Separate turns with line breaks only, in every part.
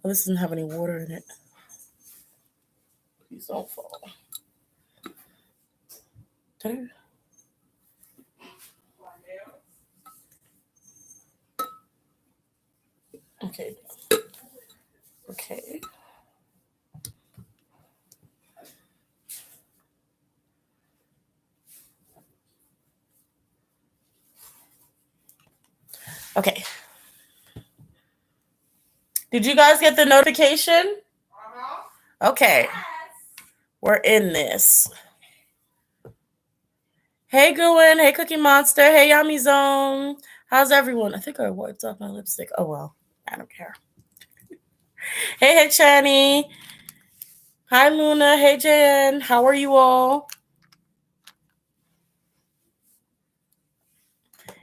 this doesn't have any water in it. Please don't fall. Okay. Okay. Okay. Did you guys get the notification? Okay. We're in this. Hey, Gwen. Hey, Cookie Monster. Hey, Yummy Zone. How's everyone? I think I wiped off my lipstick. Oh, well. I don't care. Hey, Chani. Hi, Luna. Hey, Jan. How are you all?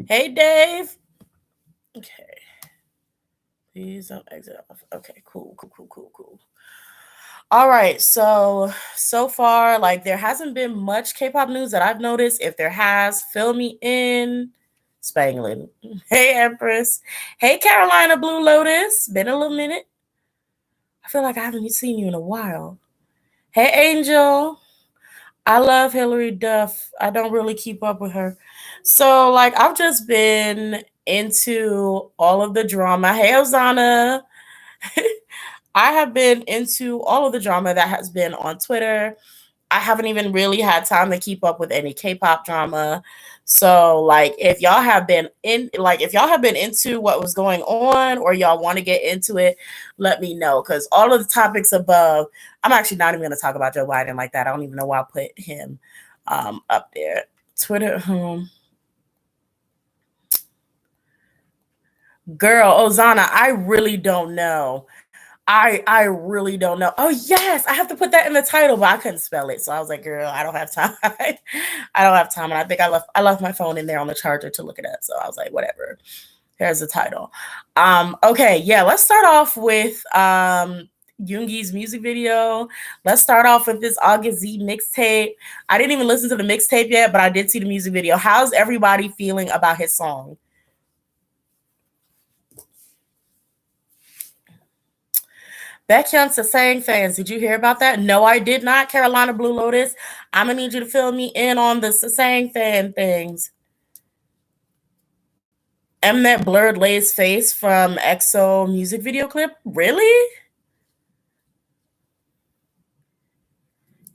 Hey, Dave. Okay. Please don't exit off. Okay, cool. All right, so far, like, there hasn't been much K-pop news that I've noticed. If there has, fill me in. Spanglin. Hey, Empress. Hey, Carolina Blue Lotus. Been a little minute. I feel like I haven't seen you in a while. Hey, Angel. I love Hilary Duff. I don't really keep up with her. So, like, I've just been into all of the drama. Hey, Ozana. I have been into all of the drama that has been on Twitter. I haven't even really had time to keep up with any K-pop drama. So, like, if y'all have been into what was going on, or y'all want to get into it, let me know. Because all of the topics above, I'm actually not even going to talk about Joe Biden like that. I don't even know why I put him up there. Twitter. Girl, Ozana, I really don't know. I really don't know. Oh yes, I have to put that in the title, but I couldn't spell it, so I was like, "Girl, I don't have time. I don't have time." And I think I left my phone in there on the charger to look it up. So I was like, "Whatever." Here's the title. Okay, yeah. Let's start off with Yoongi's music video. Let's start off with this August Z mixtape. I didn't even listen to the mixtape yet, but I did see the music video. How's everybody feeling about his song? Baekhyun to Sang fans, did you hear about that? No, I did not, Carolina Blue Lotus. I'm going to need you to fill me in on the Sang fan things. Mnet blurred Lay's face from EXO music video clip? Really?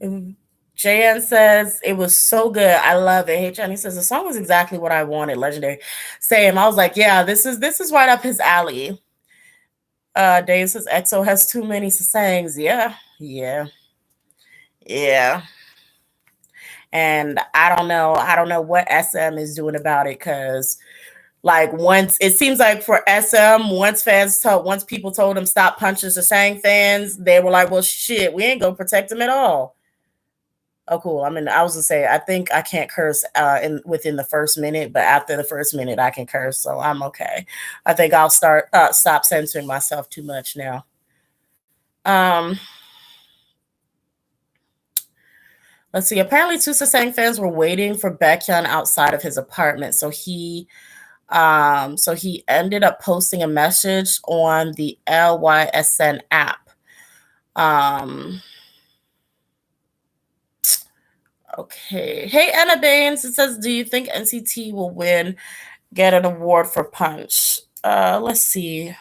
JN says, it was so good. I love it. Hey, Johnny says, the song was exactly what I wanted. Legendary. Same. I was like, yeah, this is right up his alley. Dave says EXO has too many Sasangs. Yeah. And I don't know what SM is doing about it, because like once it seems like for SM, once people told them stop punching Sasang fans, they were like, well shit, we ain't gonna protect them at all. Oh cool. I mean, I was gonna say I think I can't curse within the first minute, but after the first minute I can curse, so I'm okay. I think I'll stop censoring myself too much now. Let's see. Apparently, Tusa Sang fans were waiting for Baekhyun outside of his apartment, so he ended up posting a message on the LYSN app. Okay. Hey, Anna Baines. It says, do you think NCT will get an award for Punch? Let's see.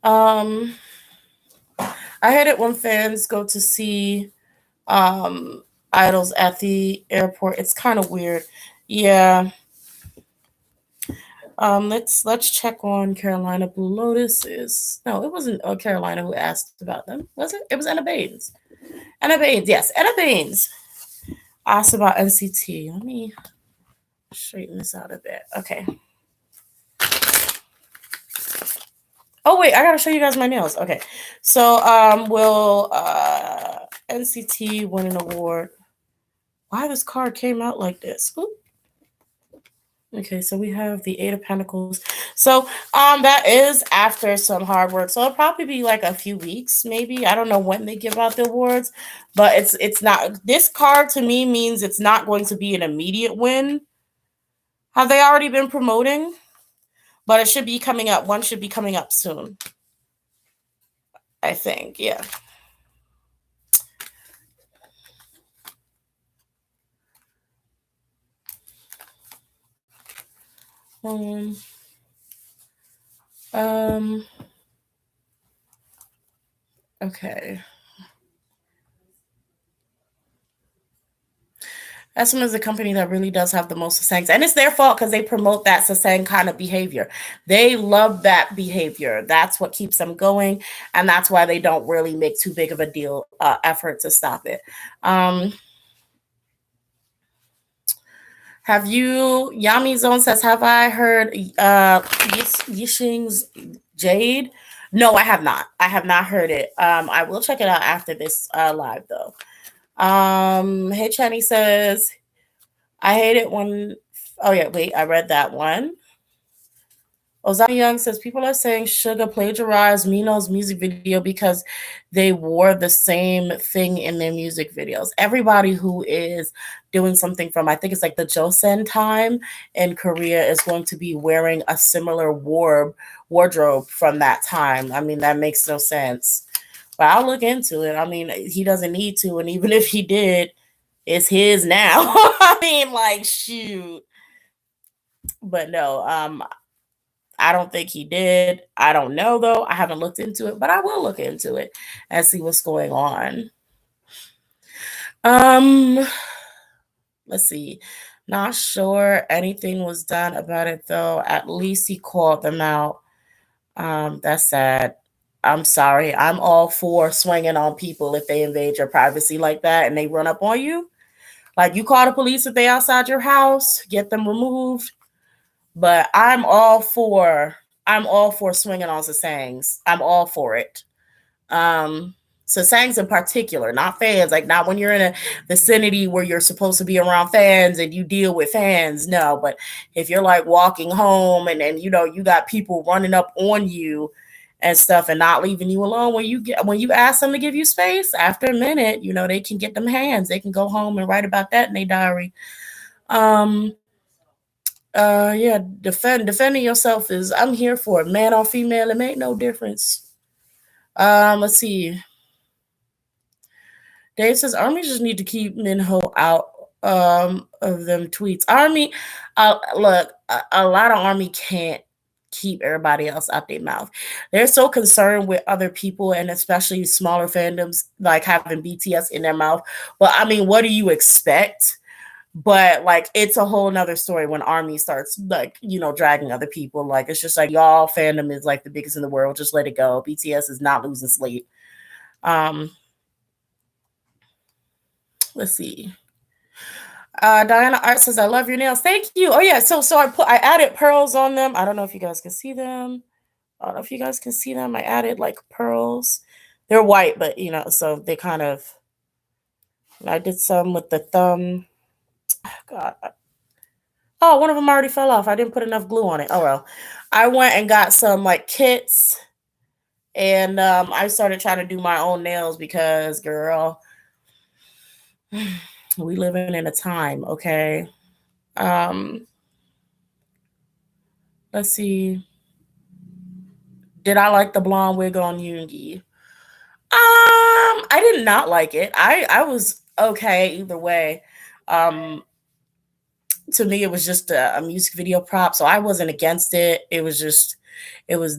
I hate it when fans go to see idols at the airport. It's kind of weird. Yeah. Let's check on Carolina Blue Lotus. No, it wasn't Carolina who asked about them, was it? It was Anna Baines. Anna Baines, yes, Anna Baines asked about NCT. Let me straighten this out a bit. Okay. Oh wait, I gotta show you guys my nails. Okay, so will NCT win an award? Why this card came out like this? Oop. Okay, so we have the Eight of Pentacles. So that is after some hard work. So it'll probably be like a few weeks, maybe. I don't know when they give out the awards, but it's not. This card to me means it's not going to be an immediate win. Have they already been promoting? But it should be coming up. One should be coming up soon, I think. Yeah. Um, um okay. Essim is a company that really does have the most Sasangs. And it's their fault because they promote that Sasang kind of behavior. They love that behavior. That's what keeps them going. And that's why they don't really make too big of a deal effort to stop it. Have you, Yami Zone says, have I heard Yishing's Jade? No, I have not. I have not heard it. I will check it out after this live though. Hey Chani says, I hate it when. Oh yeah, wait, I read that one. Ozami Young says people are saying Suga plagiarized Mino's music video because they wore the same thing in their music videos. Everybody who is doing something from, I think it's like the Joseon time in Korea, is going to be wearing a similar wardrobe from that time. I mean, that makes no sense. But I'll look into it. I mean, he doesn't need to, and even if he did, it's his now. I mean, like, shoot. But no, I don't think he did. I don't know though. I haven't looked into it, but I will look into it and see what's going on. Um, let's see. Not sure anything was done about it though. At least he called them out. That's sad. I'm sorry. I'm all for swinging on people if they invade your privacy like that and they run up on you. Like, you call the police if they outside your house, get them removed. But I'm all for swinging on Sasangs. I'm all for it. Sasangs in particular, not fans. Like, not when you're in a vicinity where you're supposed to be around fans and you deal with fans. No, but if you're like walking home and then you got people running up on you and stuff and not leaving you alone when you ask them to give you space, after a minute, they can get them hands. They can go home and write about that in their diary. Um, yeah, defending yourself is, I'm here for it. Man or female, it make no difference. Let's see. Dave says Army just need to keep Minho out of them tweets. Army, look, a lot of Army can't keep everybody else out their mouth. They're so concerned with other people and especially smaller fandoms like having BTS in their mouth. But I mean, what do you expect? But like, it's a whole nother story when Army starts like dragging other people. Like, it's just like, y'all fandom is like the biggest in the world. Just let it go. BTS is not losing sleep. Um, let's see. Diana Art says, I love your nails. Thank you. Oh yeah, so I added pearls on them. I don't know if you guys can see them. I don't know if you guys can see them. I added like pearls. They're white, but so they kind of, I did some with the thumb. God. Oh, one of them already fell off. I didn't put enough glue on it. Oh well. I went and got some like kits, and I started trying to do my own nails because, girl, we living in a time, okay? Um, let's see. Did I like the blonde wig on Yoongi? I did not like it. I was okay either way. Um, to me, it was just a music video prop, so I wasn't against it. It was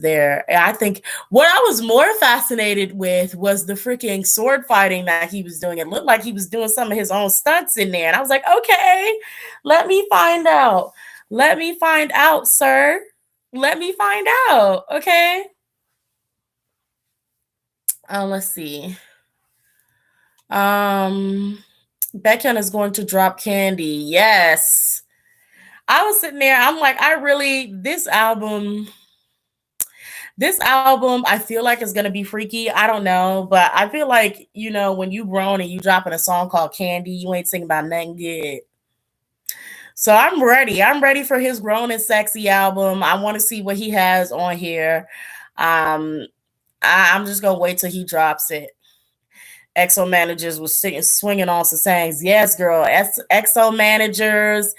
there. And I think what I was more fascinated with was the freaking sword fighting that he was doing. It looked like he was doing some of his own stunts in there. And I was like, okay, let me find out. Let me find out, sir. Let me find out. Okay. Let's see. Baekhyun is going to drop Candy. Yes. I was sitting there. I'm like, this album, I feel like it's gonna be freaky. I don't know, but I feel like when you grown and you dropping a song called Candy, you ain't singing about nothing good. So I'm ready. I'm ready for his grown and sexy album. I want to see what he has on here. I'm just gonna wait till he drops it. EXO managers was swinging on some sayings. Yes, girl. EXO managers,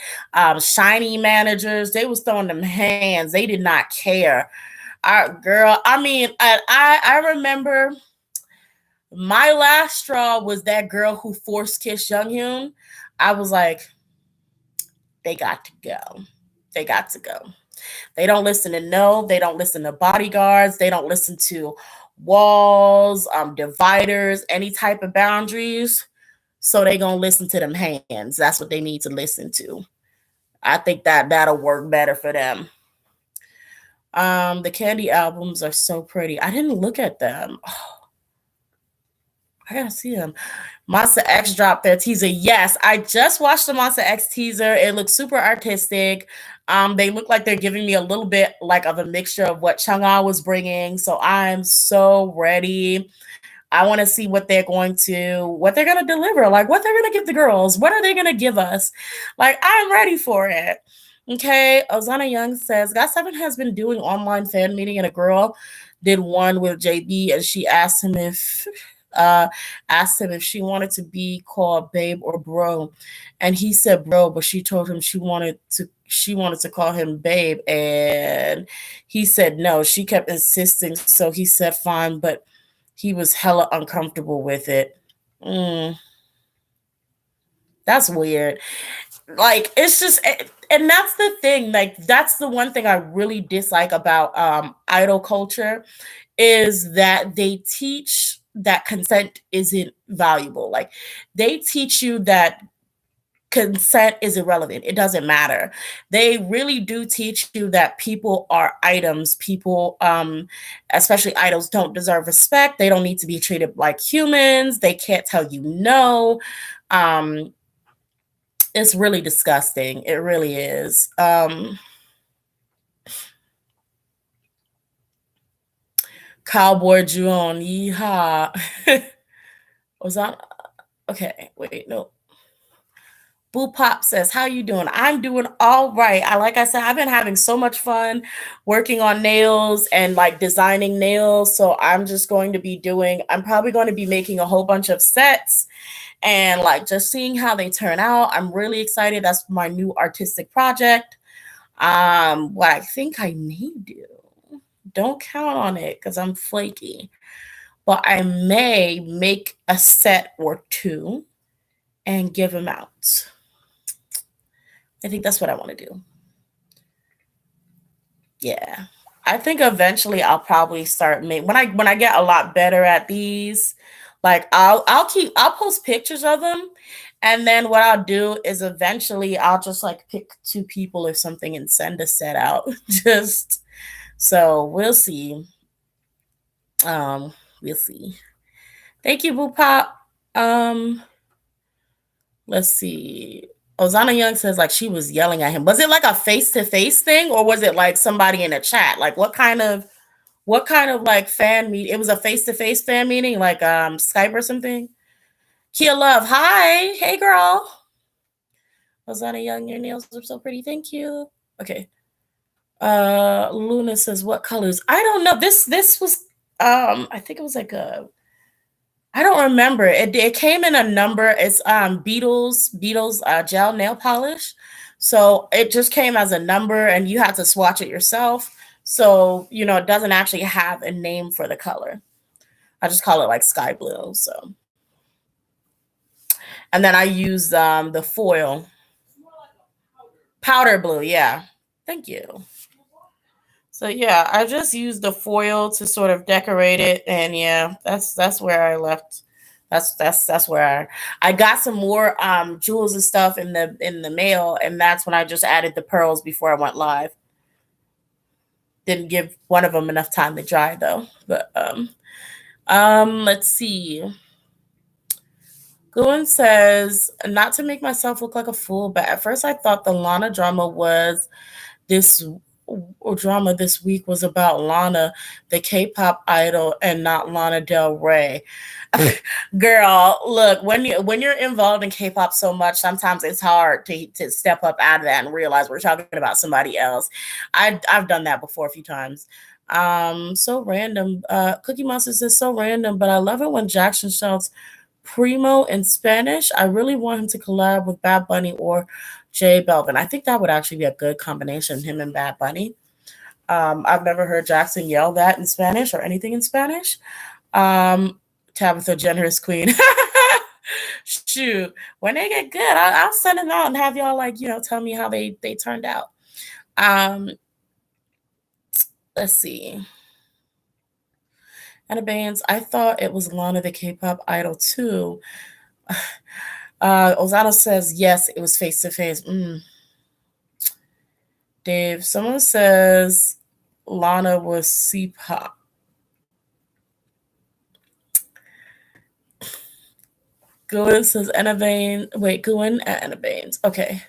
Shiny managers, they was throwing them hands. They did not care. Girl, I mean, I remember my last straw was that girl who forced kissed Junghyun. I was like, they got to go. They got to go. They don't listen to no. They don't listen to bodyguards. They don't listen to walls, dividers, any type of boundaries. So they gonna listen to them hands. That's what they need to listen to. I think that that'll work better for them. The Candy albums are so pretty. I didn't look at them. Oh, I gotta see them. Monster X dropped their teaser. Yes, I just watched the Monster X teaser. It looks super artistic. They look like they're giving me a little bit like of a mixture of what Chang'e was bringing. So I'm so ready. I want to see what they're going to deliver, like what they're going to give the girls. What are they going to give us? Like, I'm ready for it. Okay. Ozana Young says, GOT7 has been doing online fan meeting, and a girl did one with JB, and she asked him if she wanted to be called babe or bro, and he said bro, but she told him she wanted to call him babe, and he said no. She kept insisting, so he said fine, but he was hella uncomfortable with it. That's weird. Like, it's just, and that's the thing. Like, that's the one thing I really dislike about idol culture, is that they teach that consent isn't valuable. Like, they teach you that consent is irrelevant. It doesn't matter. They really do teach you that people are items. People, especially idols, don't deserve respect. They don't need to be treated like humans. They can't tell you no. It's really disgusting. It really is. Cowboy Juon, yeehaw. Was that okay? Wait, no. Boo Pop says, "How you doing?" I'm doing all right. Like I said, I've been having so much fun working on nails and like designing nails. So I'm probably going to be making a whole bunch of sets and like just seeing how they turn out. I'm really excited. That's my new artistic project. What I think I may do, don't count on it because I'm flaky, but I may make a set or two and give them out. I think that's what I want to do. Yeah. I think eventually I'll probably start when I get a lot better at these, like I'll post pictures of them, and then what I'll do is eventually I'll just like pick two people or something and send a set out. Just so we'll see. We'll see. Thank you, Boo Pop. Let's see. Ozana Young says like she was yelling at him. Was it like a face-to-face thing, or was it like somebody in a chat? Like what kind of like fan meet? It was a face-to-face fan meeting, like Skype or something. Kia Love, hi. Hey girl. Ozana Young, your nails are so pretty. Thank you. Okay. Luna says what colors? I don't know. This was I think it was like a I don't remember. It came in a number. It's Beatles gel nail polish. So it just came as a number and you had to swatch it yourself. So, it doesn't actually have a name for the color. I just call it like sky blue. So, and then I used the foil powder blue. Yeah. Thank you. So yeah, I just used the foil to sort of decorate it, and yeah, that's where I left. That's where I got some more jewels and stuff in the mail, and that's when I just added the pearls before I went live. Didn't give one of them enough time to dry though. But let's see. Goon says, not to make myself look like a fool, but at first I thought the Lana this drama this week was about Lana, the K-pop idol, and not Lana Del Rey. Girl, look, when you're involved in K-pop so much, sometimes it's hard to step up out of that and realize we're talking about somebody else. I've done that before a few times. So random. Cookie Monster says so random, but I love it when Jackson shouts Primo in Spanish. I really want him to collab with Bad Bunny or J Belvin. I think that would actually be a good combination, him and Bad Bunny. I've never heard Jackson yell that in Spanish or anything in Spanish. Um, Tabitha Generous Queen. Shoot, when they get good, I'll send them out and have y'all like tell me how they turned out. Um, let's see. Anna Baines, I thought it was Lana the K-pop idol too. Ozano says yes, it was face to face. Dave, someone says Lana was C-pop. Gwen says Anna Baines. Wait, Gwen at Anna Baines. Okay.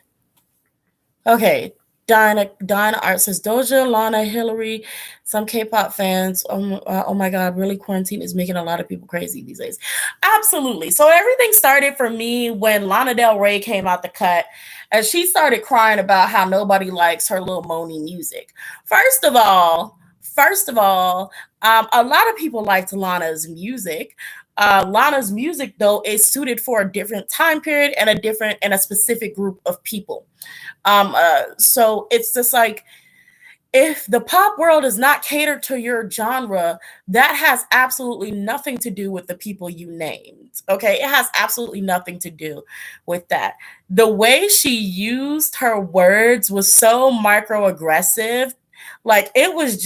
Okay. Dinah Art says Doja, Lana, Hilary, some K-pop fans. Oh my God, really quarantine is making a lot of people crazy these days. Absolutely. So everything started for me when Lana Del Rey came out the cut and she started crying about how nobody likes her little moany music. First of all, a lot of people liked Lana's music. Lana's music, though, is suited for a different time period and a specific group of people. So it's just like if the pop world is not catered to your genre, that has absolutely nothing to do with the people you named. Okay, it has absolutely nothing to do with that. The way she used her words was so microaggressive. Like it was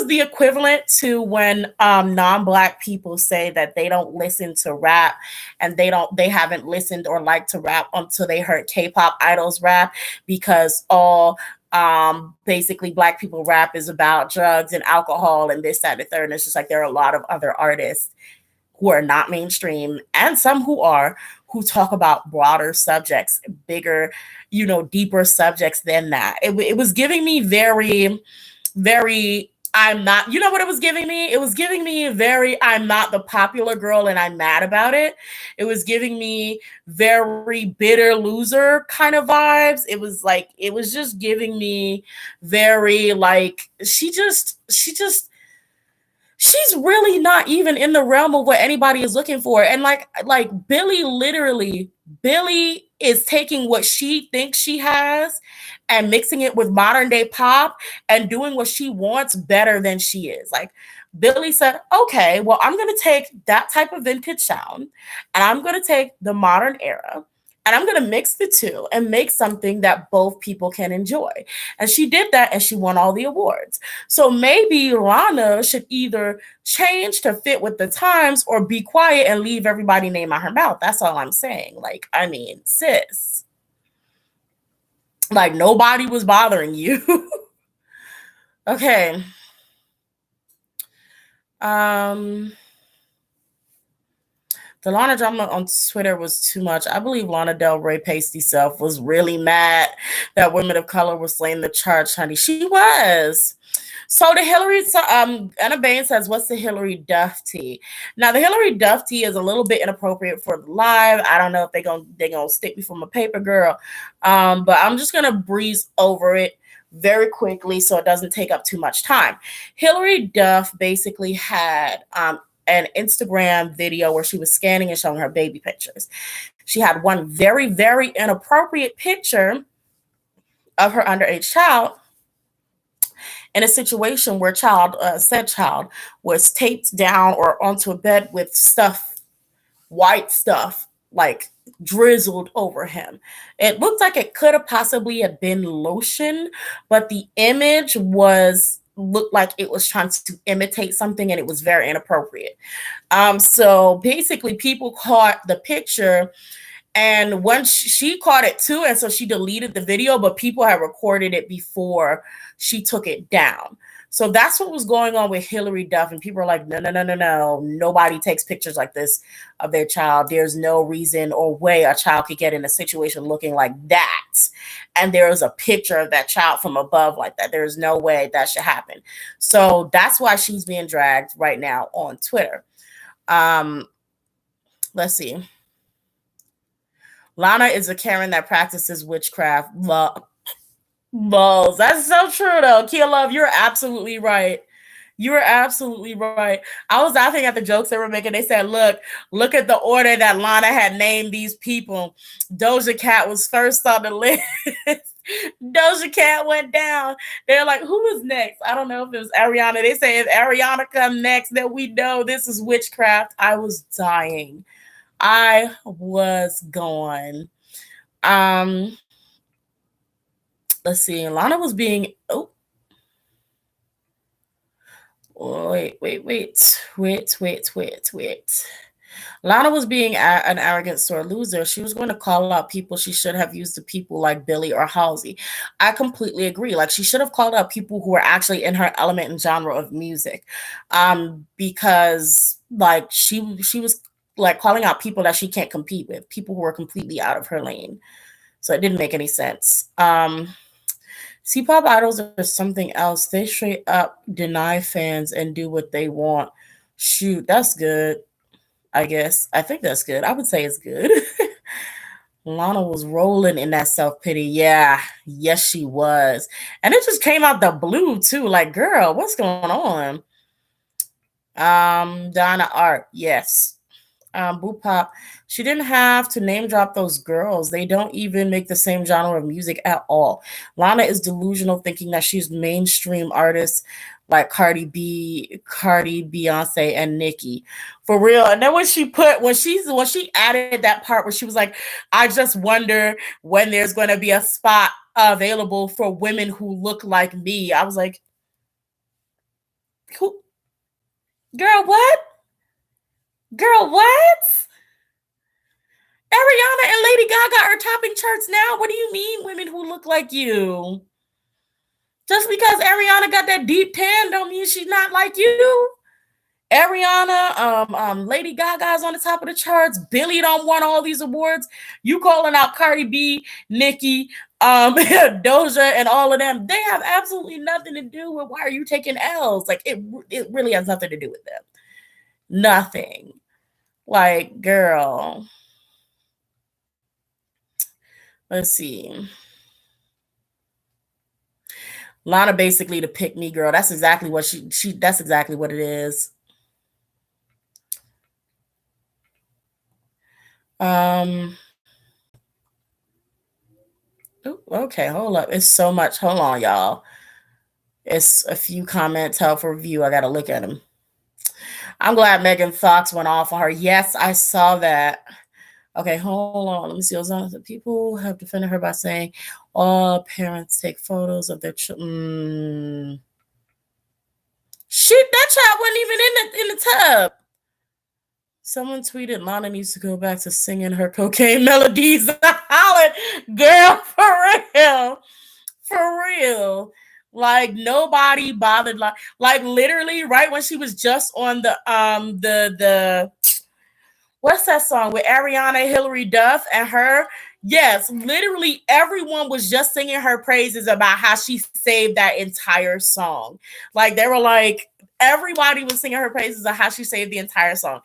the equivalent to when non-black people say that they don't listen to rap and they haven't listened or liked to rap until they heard K-pop idols rap because all basically black people rap is about drugs and alcohol and this, that, and the third. And it's just like there are a lot of other artists who are not mainstream and some who are who talk about broader subjects, bigger, deeper subjects than that. It was giving me very I'm not, what it was giving me? It was giving me I'm not the popular girl and I'm mad about it. It was giving me very bitter loser kind of vibes. It was just giving me very like, she's really not even in the realm of what anybody is looking for. And like Billy is taking what she thinks she has and mixing it with modern day pop and doing what she wants better than she is. Like Billy said, okay, well, I'm going to take that type of vintage sound and I'm going to take the modern era and I'm going to mix the two and make something that both people can enjoy. And she did that and she won all the awards. So maybe Lana should either change to fit with the times or be quiet and leave everybody name out her mouth. That's all I'm saying. Like, I mean, sis, like nobody was bothering you. Okay. The Lana drama on Twitter was too much. I believe Lana Del Rey pasty self was really mad that women of color were slaying the charge, honey. She was. So the Hilary, Anna Bain says, what's the Hilary Duff tea? Now the Hilary Duff tea is a little bit inappropriate for the live. I don't know if they're gonna stick me from a paper girl, but I'm just gonna breeze over it very quickly so it doesn't take up too much time. Hilary Duff basically had an Instagram video where she was scanning and showing her baby pictures. She had one very, very inappropriate picture of her underage child in a situation where said child was taped down or onto a bed with stuff, white stuff, like drizzled over him. It looked like it could have possibly have been lotion, but the image looked like it was trying to imitate something and it was very inappropriate. So basically people caught the picture and once she caught it too, and so she deleted the video, but people had recorded it before she took it down. So that's what was going on with Hilary Duff. And people are like, no. Nobody takes pictures like this of their child. There's no reason or way a child could get in a situation looking like that. And there is a picture of that child from above like that. There's no way that should happen. So that's why she's being dragged right now on Twitter. Let's see. Lana is a Karen that practices witchcraft. Balls. That's so true, though. Kia Love, you're absolutely right. You were absolutely right. I was laughing at the jokes they were making. They said, look at the order that Lana had named these people. Doja Cat was first on the list. Doja Cat went down. They're like, who was next? I don't know if it was Ariana. They say if Ariana come next, then we know this is witchcraft. I was dying. I was gone. Um, let's see. Lana was being wait. Lana was being an arrogant sore loser. She was going to call out people she should have used to people like Billy or Halsey. I completely agree. Like she should have called out people who were actually in her element and genre of music, because like she was like calling out people that she can't compete with, people who are completely out of her lane. So it didn't make any sense. C-pop idols are something else. They straight up deny fans and do what they want. Shoot, that's good. I guess. I think that's good. I would say it's good. Lana was rolling in that self pity. Yeah, yes, she was. And it just came out the blue, too. Like, girl, what's going on? Donna Art, yes. Boop Pop, she didn't have to name drop those girls. They don't even make the same genre of music at all. Lana is delusional, thinking that she's mainstream artists like Cardi, Beyonce, and Nicki. For real. And then when she added that part where she was like, I just wonder when there's gonna be a spot available for women who look like me. I was like, who girl, what? Girl, what? Ariana and Lady Gaga are topping charts now. What do you mean, women who look like you? Just because Ariana got that deep tan don't mean she's not like you. Ariana, Lady Gaga's on the top of the charts. Billy don't want all these awards. You calling out Cardi B, Nicki, Doja, and all of them. They have absolutely nothing to do with why are you taking L's. Like it really has nothing to do with them. Nothing. Like, girl. Let's see. Lana basically the pick me girl. That's exactly what she that's exactly what it is. Um okay, hold up. It's so much. Hold on, y'all. It's a few comments held for review. I gotta look at them. I'm glad Megan Fox went off on her. Yes, I saw that. Okay, hold on. Let me see. People have defended her by saying all parents take photos of their children. Shit, that child wasn't even in the tub. Someone tweeted Lana needs to go back to singing her cocaine melodies. Holland, girl, for real. For real. Like nobody bothered like literally right when she was just on the what's that song with Ariana, Hilary Duff, and her? Yes, literally everyone was just singing her praises about how she saved that entire song. Like they were like, everybody was singing her praises of how she saved the entire song.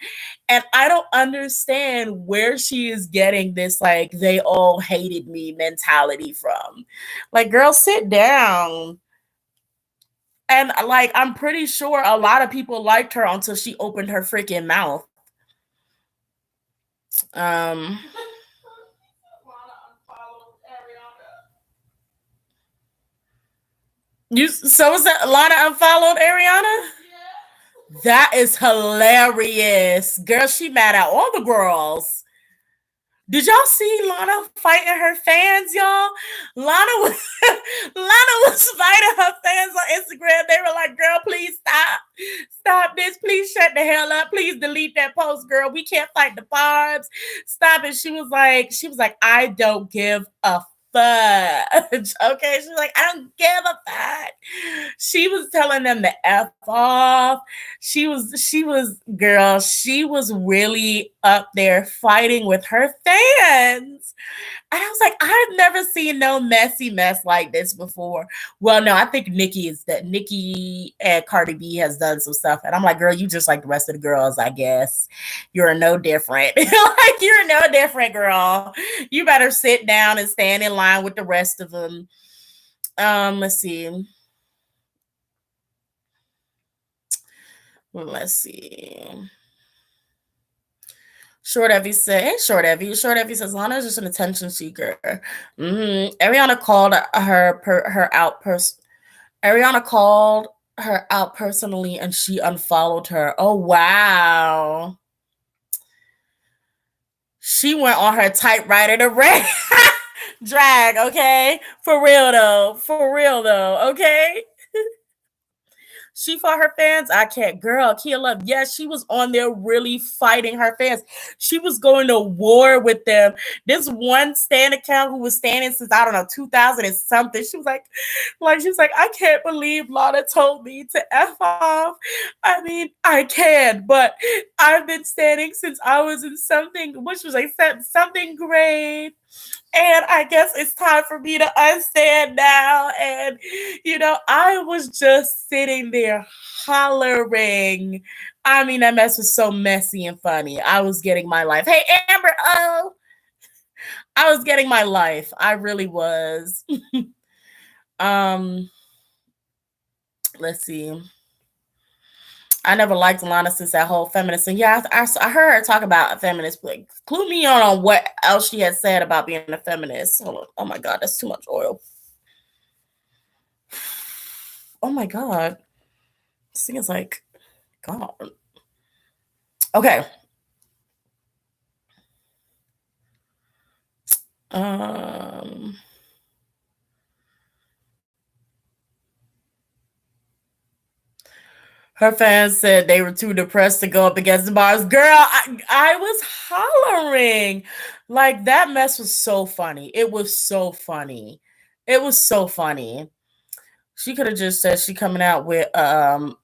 And I don't understand where she is getting this, like, they all hated me mentality from. Like, girl, sit down. And like, I'm pretty sure a lot of people liked her until she opened her freaking mouth. Um, so was that Lana unfollowed Ariana? That is hilarious. Girl, she mad at all the girls. Did y'all see Lana fighting her fans, y'all? Lana was Lana was fighting her fans on Instagram. They were like, girl, please stop. Stop this. Please shut the hell up. Please delete that post, girl. We can't fight the Barbs. Stop it. She was like, I don't give a fudge. Okay. She's like, I don't give a fuck. She was telling them to F off. She was really up there fighting with her fans. And I was like, I've never seen no messy mess like this before. Well, no, I think Nicki and Cardi B has done some stuff. And I'm like, girl, you just like the rest of the girls, I guess. You're no different. Like, you're no different, girl. You better sit down and stand in line with the rest of them. Let's see. Let's see. Short Evie said, hey, Short Evie. Short Evie says, Lana is just an attention seeker. Ariana called her out Ariana called her out personally and she unfollowed her. Oh, wow. She went on her typewriter to drag, okay? For real though, okay? She fought her fans. I can't. Girl, Kia Love. Yes, she was on there really fighting her fans. She was going to war with them. This one stan account who was standing since, I don't know, 2000 and something. She was like, I can't believe Lana told me to F off. I mean, I can, but I've been standing since I was in something, which was like something grade. And I guess it's time for me to unstand now. And, I was just sitting there hollering. I mean, that mess was so messy and funny. I was getting my life. Hey, Amber, I was getting my life. I really was. Let's see. I never liked Lana since that whole feminist thing. Yeah, I heard her talk about a feminist. Like, clue me on what else she had said about being a feminist. Hold on. Oh my God, that's too much oil. Oh my God. This thing is like, God. Okay. Her fans said they were too depressed to go up against the bars. Girl, I was hollering. Like, that mess was so funny. It was so funny. It was so funny. She could have just said she coming out with well,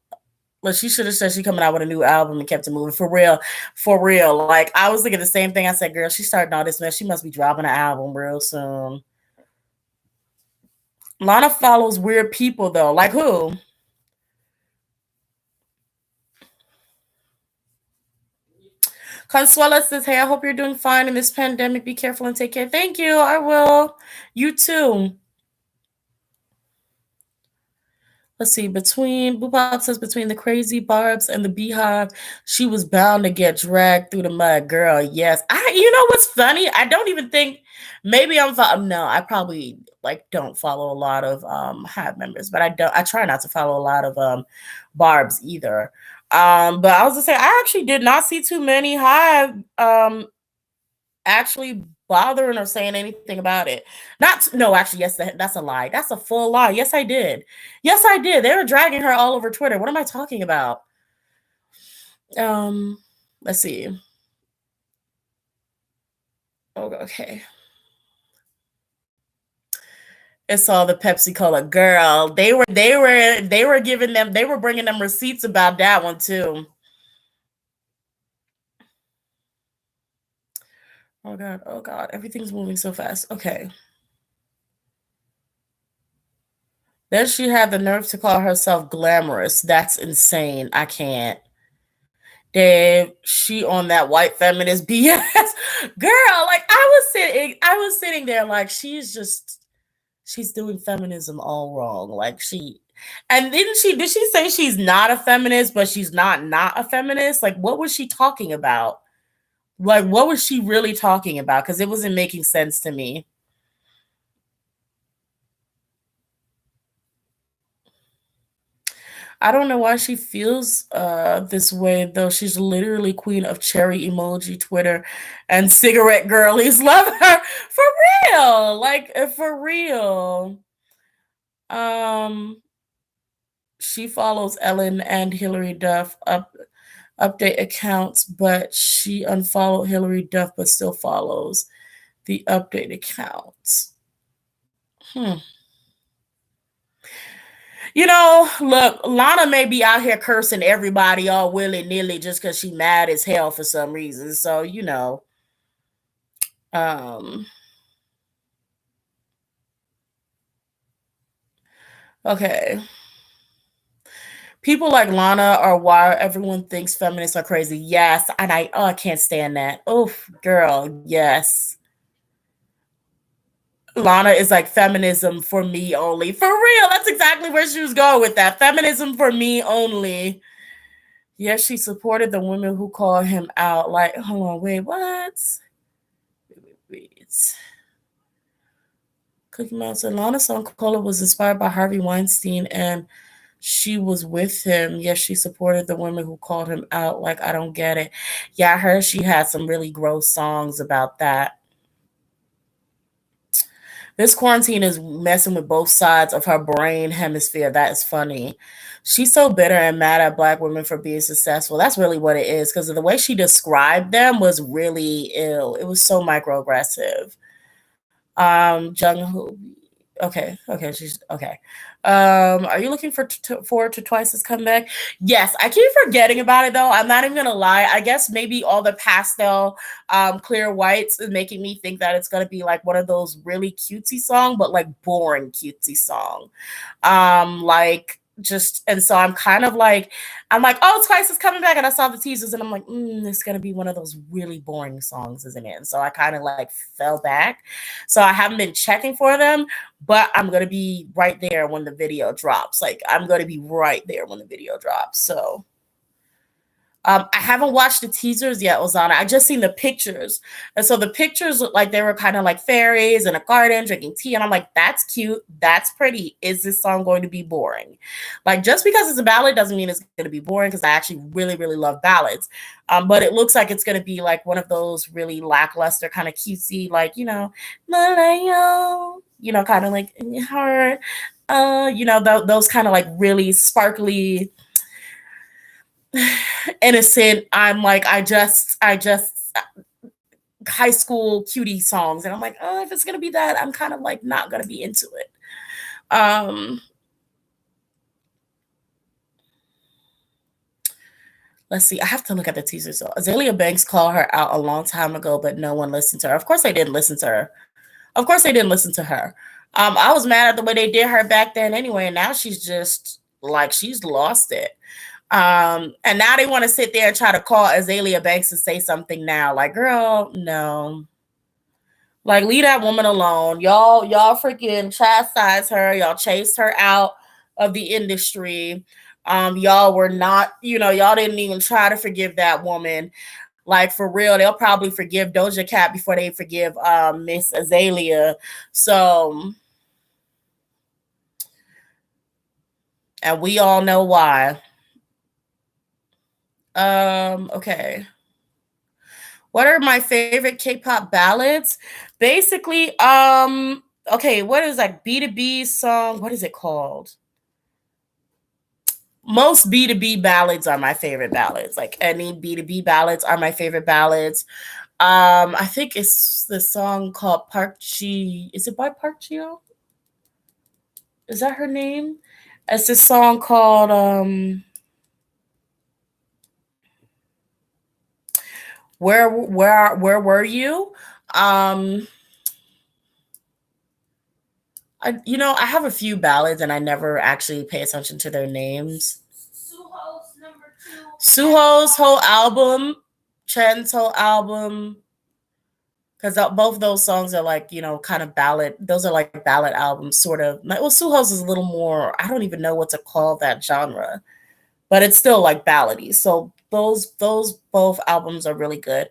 she should have said she coming out with a new album and kept it moving. For real. For real. Like, I was thinking the same thing. I said, girl, she's starting all this mess. She must be dropping an album real soon. Lana follows weird people though. Like who? Consuela says, hey, I hope you're doing fine in this pandemic. Be careful and take care. Thank you. I will. You too. Let's see. Boopop says, between the crazy Barbs and the Beehive, she was bound to get dragged through the mud. Girl, yes. You know what's funny? I don't even think, maybe no, I probably don't follow a lot of Hive members, but I try not to follow a lot of Barbs either. But I was gonna say, I actually did not see too many Hive actually bothering or saying anything about it. No, actually, yes, that's a lie. That's a full lie. Yes, I did. Yes, I did. They were dragging her all over Twitter. What am I talking about? Let's see. Oh, okay. It's all the Pepsi Cola. Girl, they were bringing them receipts about that one too. Oh God, everything's moving so fast. Okay. Then she had the nerve to call herself glamorous. That's insane. I can't. Dave, she on that white feminist BS. Girl, like I was sitting there like she's doing feminism all wrong. Like and did she say she's not a feminist, but she's not a feminist? Like, what was she talking about? Like, what was she really talking about? Because it wasn't making sense to me. I don't know why she feels this way though. She's literally queen of cherry emoji Twitter and cigarette girlies love her for real. Like for real. She follows Ellen and Hilary Duff update accounts, but she unfollowed Hilary Duff but still follows the update accounts. Look, Lana may be out here cursing everybody all willy-nilly just because she mad as hell for some reason. So, okay. People like Lana are why everyone thinks feminists are crazy. Yes, and I can't stand that. Oh, girl, yes. Lana is like feminism for me only. For real, that's exactly where she was going with that. Feminism for me only. Yes, she supported the women who called him out. Like, hold on, wait, what? Wait. Cookie Monster. Lana song Cola was inspired by Harvey Weinstein and she was with him. Yes, she supported the women who called him out. Like, I don't get it. Yeah, I heard she had some really gross songs about that. This quarantine is messing with both sides of her brain hemisphere. That is funny. She's so bitter and mad at black women for being successful. That's really what it is because the way she described them was really ill. It was so microaggressive. Jung Ho. Okay, she's okay. Are you looking forward to Twice's comeback? Yes, I keep forgetting about it though. I'm not even gonna lie. I guess maybe all the pastel, clear whites is making me think that it's gonna be like one of those really cutesy song, but like boring cutesy song. Like just and so I'm kind of like I'm like, oh, Twice is coming back, and I saw the teasers, and I'm like, it's gonna be one of those really boring songs, isn't it? And so I kind of like fell back. So I haven't been checking for them, but I'm gonna be right there when the video drops. Like I'm gonna be right there when the video drops. So I haven't watched the teasers yet, Ozana. I just seen the pictures. And so the pictures look like they were kind of like fairies in a garden drinking tea. And I'm like, that's cute. That's pretty. Is this song going to be boring? Like, just because it's a ballad doesn't mean it's going to be boring because I actually really, really love ballads. But it looks like it's going to be like one of those really lackluster, kind of cutesy, like, kind of like her, those kind of like really sparkly, innocent. I'm like, I just high school cutie songs, and I'm like, oh, if it's gonna be that, I'm kind of like not gonna be into it. Um, let's see. I have to look at the teaser. So Azalea Banks called her out a long time ago, but no one listened to her. Of course, they didn't listen to her. Of course, they didn't listen to her. I was mad at the way they did her back then anyway, and now she's just like she's lost it. And now they want to sit there and try to call Azalea Banks and say something now. Like, girl, no. Like, leave that woman alone. Y'all freaking chastise her. Y'all chased her out of the industry. Y'all were not, y'all didn't even try to forgive that woman. Like, for real, they'll probably forgive Doja Cat before they forgive Miss Azalea. So, and we all know why. Okay. What are my favorite K-pop ballads? Basically, okay, what is like B2B song? What is it called? Most B2B ballads are my favorite ballads. Like any B2B ballads are my favorite ballads. I think it's the song called Park Chi. Is it by Park Chio? Is that her name? It's this song called Where Were You? Um I have a few ballads and I never actually pay attention to their names. Suho's whole album, Chen's whole album, because both of those songs are like, kind of ballad. Those are like ballad albums, sort of. Well, Suho's is a little more, I don't even know what to call that genre, but it's still like ballady. So those both albums are really good.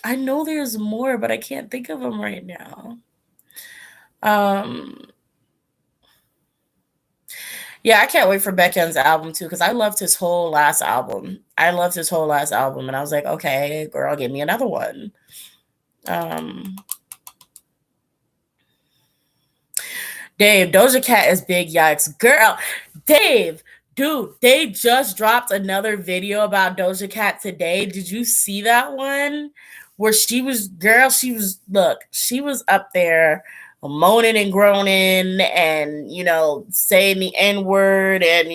I know there's more, but I can't think of them right now. Um, yeah, I can't wait for Beckham's album too because I loved his whole last album. And I was like, okay, girl, give me another one. Um, Dave, Doja Cat is big yikes. Girl, Dave, dude, they just dropped another video about Doja Cat today. Did you see that one? Where she was up there moaning and groaning and, saying the N word and,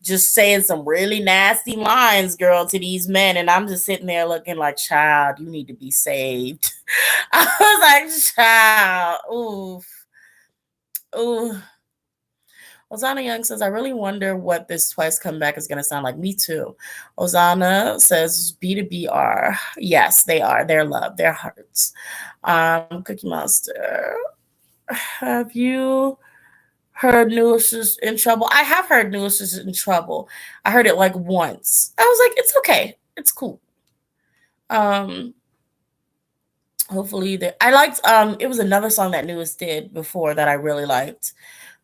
just saying some really nasty lines, girl, to these men. And I'm just sitting there looking like, child, you need to be saved. I was like, child, oof. Ooh. Ozana Young says, I really wonder what this Twice comeback is going to sound like. Me too. Ozana says, B2B are. Yes, they are. They're love. They're hearts. Cookie Monster. Have you heard Newest is in trouble. I have heard Newest is in trouble. I heard it like once. I was like, it's okay. It's cool. Um, hopefully I liked it was another song that Newest did before that I really liked.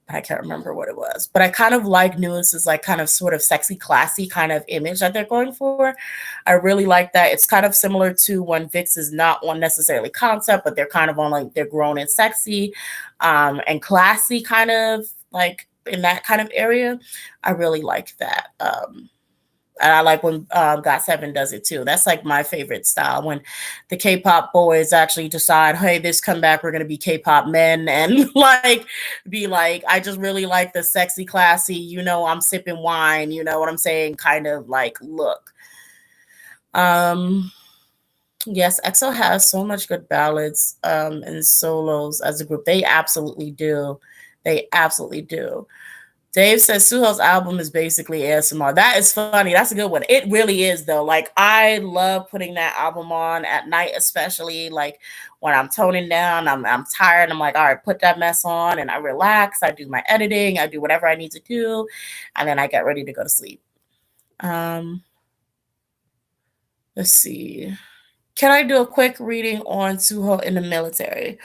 I can't remember what it was, but I kind of like Newest's like kind of sort of sexy, classy kind of image that they're going for. I really like that. It's kind of similar to when Vix is not on necessarily concept, but they're kind of on like they're grown and sexy, and classy kind of like in that kind of area. I really like that. And I like when GOT7 does it too. That's like my favorite style when the K-pop boys actually decide, hey, this comeback we're gonna be K-pop men and like be like, I just really like the sexy, classy, I'm sipping wine, you know what I'm saying, kind of like look. Yes, EXO has so much good ballads and solos as a group. They absolutely do. They absolutely do. Dave says Suho's album is basically ASMR. That is funny. That's a good one. It really is, though. Like, I love putting that album on at night, especially like when I'm toning down, I'm tired. I'm like, all right, put that mess on, and I relax. I do my editing. I do whatever I need to do, and then I get ready to go to sleep. Let's see. Can I do a quick reading on Suho in the military?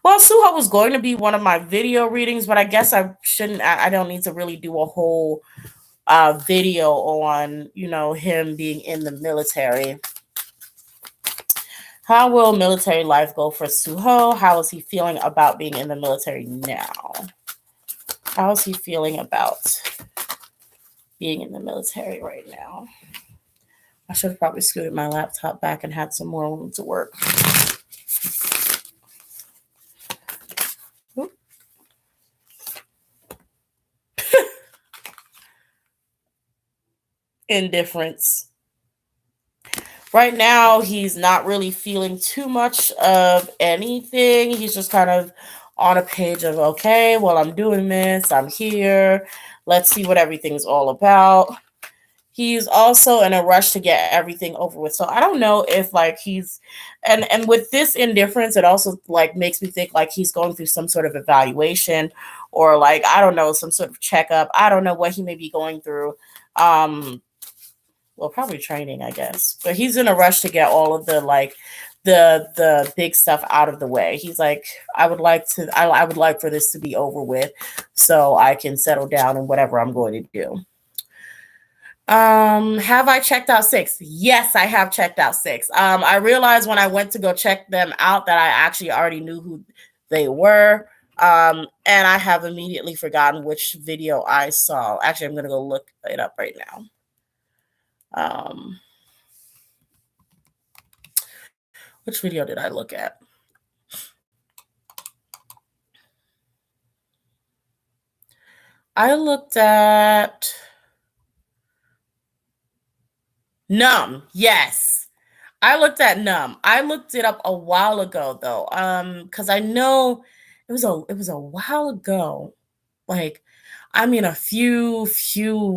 Well, Suho was going to be one of my video readings, but I guess I shouldn't. I don't need to really do a whole video on, him being in the military. How will military life go for Suho? How is he feeling about being in the military now? How is he feeling about being in the military right now? I should have probably scooted my laptop back and had some more room to work. Indifference. Right now, he's not really feeling too much of anything. He's just kind of on a page of, okay, well, I'm doing this. I'm here. Let's see what everything's all about. He's also in a rush to get everything over with. So I don't know if like he's and with this indifference, it also like makes me think like he's going through some sort of evaluation or like, I don't know, some sort of checkup. I don't know what he may be going through. Well, probably training, I guess. But he's in a rush to get all of the like the big stuff out of the way. He's like, I would like for this to be over with so I can settle down in whatever I'm going to do. Have I checked out 6? Yes, I have checked out 6. I realized when I went to go check them out that I actually already knew who they were. And I have immediately forgotten which video I saw. Actually, I'm gonna go look it up right now. Which video did I look at? I looked at Numb. Yes. I looked at Numb. I looked it up a while ago though. Cuz I know it was a while ago. Like I mean a few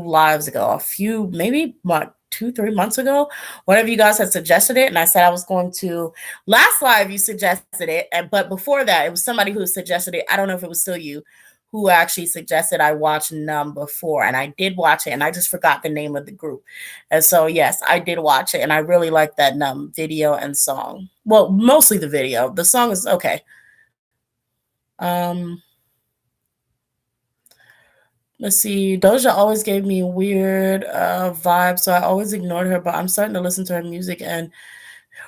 lives ago, a few maybe what 2-3 months ago, one of you guys had suggested it, and I said I was going to. Last live you suggested it, but before that it was somebody who suggested it. I don't know if it was still you who actually suggested I watch Numb before, and I did watch it, and I just forgot the name of the group. And so yes, I did watch it, and I really liked that Numb video and song. Well, mostly the video. The song is okay. Let's see. Doja always gave me weird vibes, so I always ignored her, but I'm starting to listen to her music and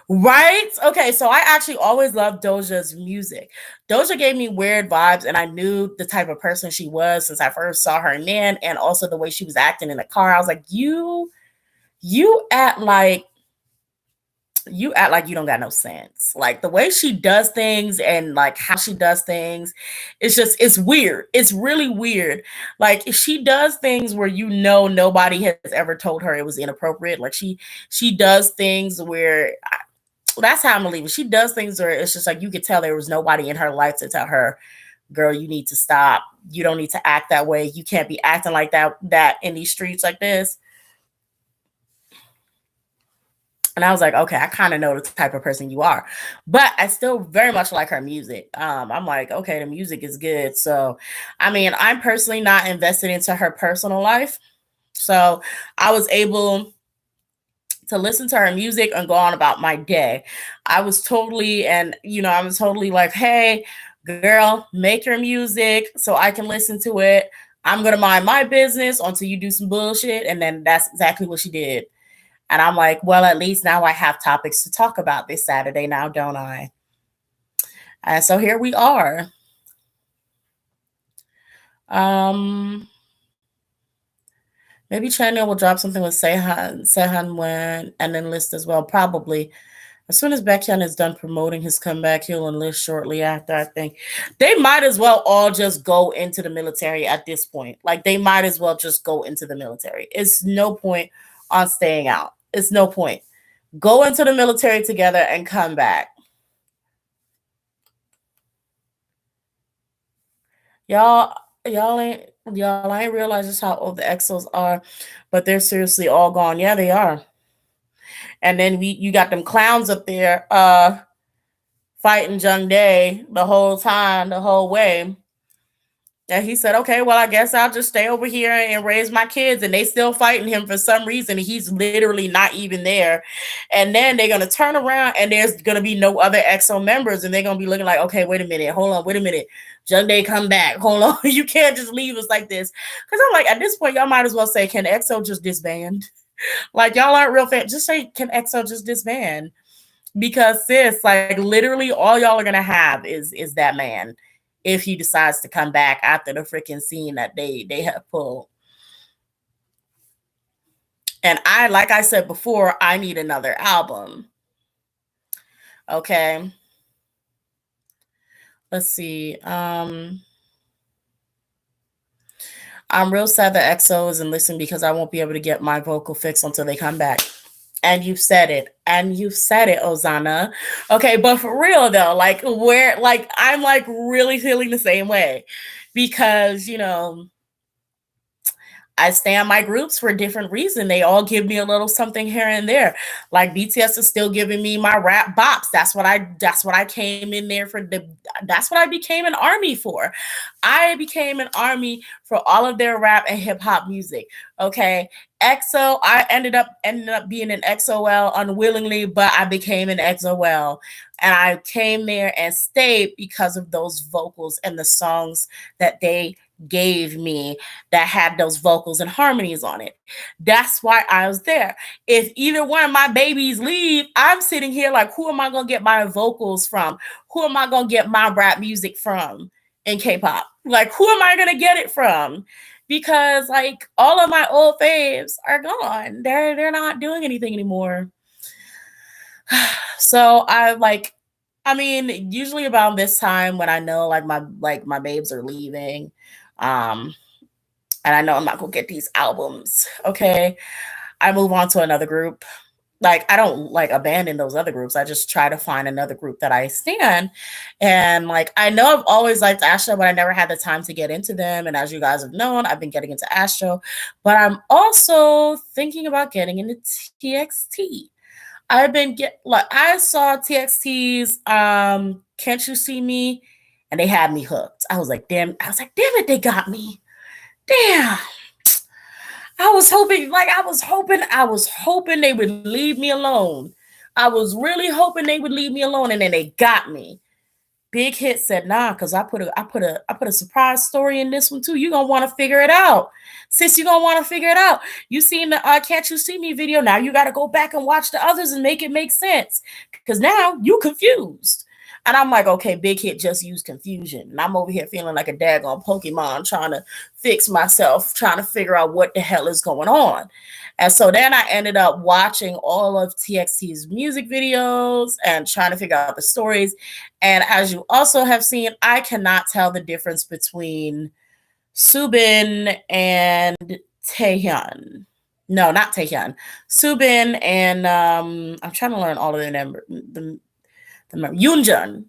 right? Okay, so I actually always loved Doja's music. Doja gave me weird vibes, and I knew the type of person she was since I first saw her in Man, and also the way she was acting in the car. I was like, you act like you don't got no sense. Like the way she does things and like how she does things, it's weird. It's really weird. Like she does things where nobody has ever told her it was inappropriate. Like she does things where that's how I'm believing. She does things where it's just like you could tell there was nobody in her life to tell her, girl, you need to stop. You don't need to act that way. You can't be acting like that in these streets like this. And I was like, okay, I kind of know the type of person you are, but I still very much like her music. I'm like, okay, the music is good. So, I mean, I'm personally not invested into her personal life. So I was able to listen to her music and go on about my day. I was totally, and I was totally like, hey, girl, make your music so I can listen to it. I'm going to mind my business until you do some bullshit. And then that's exactly what she did. And I'm like, well, at least now I have topics to talk about this Saturday now, don't I? And so here we are. Um, Maybe China will drop something with Sehan when and enlist as well. Probably. As soon as Baekhyun is done promoting his comeback, he'll enlist shortly after, I think. They might as well all just go into the military at this point. Like, they might as well just go into the military. It's no point on staying out. It's no point. Go into the military together and come back. Y'all, y'all ain't realize just how old the EXOs are, but they're seriously all gone. Yeah, they are. And then you got them clowns up there fighting Jung Dae the whole time, the whole way. And he said, okay, well, I guess I'll just stay over here and raise my kids. And they still fighting him for some reason. He's literally not even there. And then they're going to turn around and there's going to be no other EXO members. And they're going to be looking like, okay, wait a minute. Hold on. Wait a minute. Jung Dae, come back. Hold on. You can't just leave us like this. Because I'm like, at this point, y'all might as well say, can EXO just disband? Like, y'all aren't real fans. Just say, can EXO just disband? Because sis, like literally all y'all are gonna have is that man if he decides to come back after the freaking scene that they have pulled. And like I said before, I need another album. Okay. Let's see. I'm real sad that EXO isn't listening because I won't be able to get my vocal fix until they come back. And you've said it. And you've said it, Ozana. Okay, but for real though, like I'm like really feeling the same way. Because, I stay on my groups for a different reason. They all give me a little something here and there. Like BTS is still giving me my rap bops. That's what I came in there for. That's what I became an army for. I became an army for all of their rap and hip hop music. Okay. EXO, I ended up being an XOL unwillingly, but I became an XOL. And I came there and stayed because of those vocals and the songs that they gave me that had those vocals and harmonies on it. That's why I was there. If either one of my babies leave, I'm sitting here like, who am I going to get my vocals from? Who am I going to get my rap music from in K-pop? Like, who am I going to get it from? Because like all of my old faves are gone. They're not doing anything anymore. So I mean, usually about this time when I know like my babes are leaving, and I know I'm not gonna get these albums, okay, I move on to another group. Like I don't like abandon those other groups. I just try to find another group that I stand. And like I know I've always liked Astro, but I never had the time to get into them. And as you guys have known, I've been getting into Astro, but I'm also thinking about getting into TXT. I saw TXT's Can't You See Me? And they had me hooked. I was like, damn it, they got me. Damn. I was hoping they would leave me alone. I was really hoping they would leave me alone, and then they got me. Big Hit said, nah, because I put a surprise story in this one too. You're gonna want to figure it out. Sis, you're gonna want to figure it out. You seen the Can't You See Me video. Now you gotta go back and watch the others and make it make sense. Because now you confused. And I'm like, okay, Big Hit just used confusion. And I'm over here feeling like a daggone Pokemon trying to fix myself, trying to figure out what the hell is going on. And so then I ended up watching all of TXT's music videos and trying to figure out the stories. And as you also have seen, I cannot tell the difference between Subin and Taehyun. No, not Taehyun. Subin and I'm trying to learn all of their numbers. Yoonjun.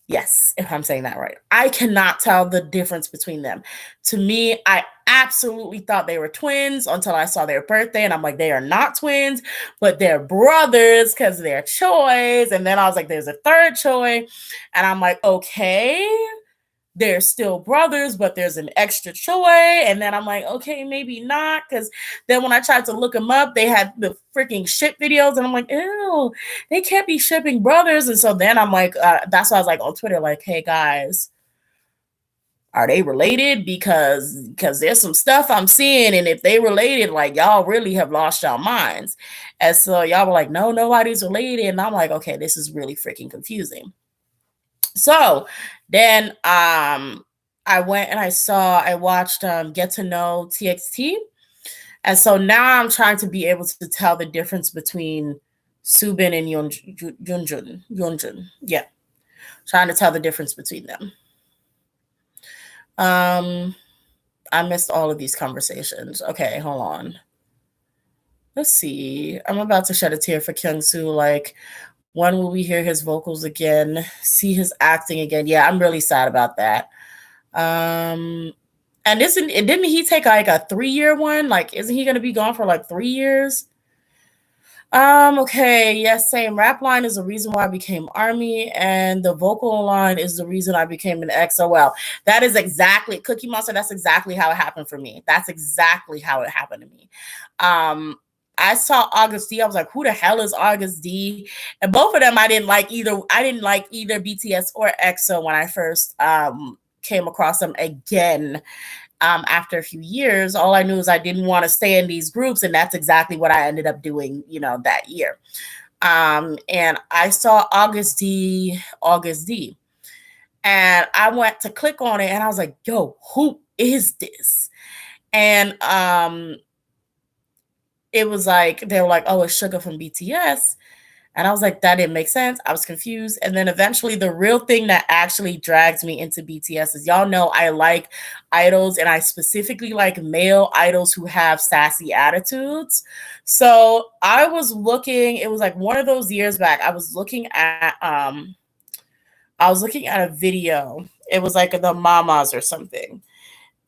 Yes, if I'm saying that right. I cannot tell the difference between them. To me, I absolutely thought they were twins until I saw their birthday, and I'm like, they are not twins, but they're brothers because they're choys. And then I was like, there's a third choy, and I'm like, okay, they're still brothers, but there's an extra choy. And then I'm like, okay, maybe not. Because then when I tried to look them up, they had the freaking ship videos. And I'm like, ew, they can't be shipping brothers. And so then I'm like, that's why I was like on Twitter, like, hey guys, are they related? Because there's some stuff I'm seeing, and if they related, like y'all really have lost y'all minds. And so y'all were like, no, nobody's related. And I'm like, okay, this is really freaking confusing. So then I went and I watched Get to Know TXT. And so now I'm trying to be able to tell the difference between Subin and Yeonjun. Yeah. Trying to tell the difference between them. I missed all of these conversations. Okay, hold on. Let's see. I'm about to shed a tear for Kyung-soo. Like, when will we hear his vocals again? See his acting again? Yeah, I'm really sad about that. And didn't he take like a 3-year one? Like, isn't he gonna be gone for like 3 years? Okay, yes, same. Rap line is the reason why I became Army, and the vocal line is the reason I became an XOL. That is exactly Cookie Monster. That's exactly how it happened for me. That's exactly how it happened to me. I saw August D. I was like, who the hell is August D? And both of them I didn't like either. I didn't like either BTS or EXO when I first came across them again. After a few years, all I knew is I didn't want to stay in these groups, and that's exactly what I ended up doing, that year. And I saw August D, and I went to click on it, and I was like, "Yo, who is this?" And it was like they were like, "Oh, it's Sugar from BTS." And I was like, that didn't make sense. I was confused. And then eventually the real thing that actually drags me into BTS is, y'all know I like idols, and I specifically like male idols who have sassy attitudes. So I was looking, it was like one of those years back, I was looking at a video. It was like the Mamas or something.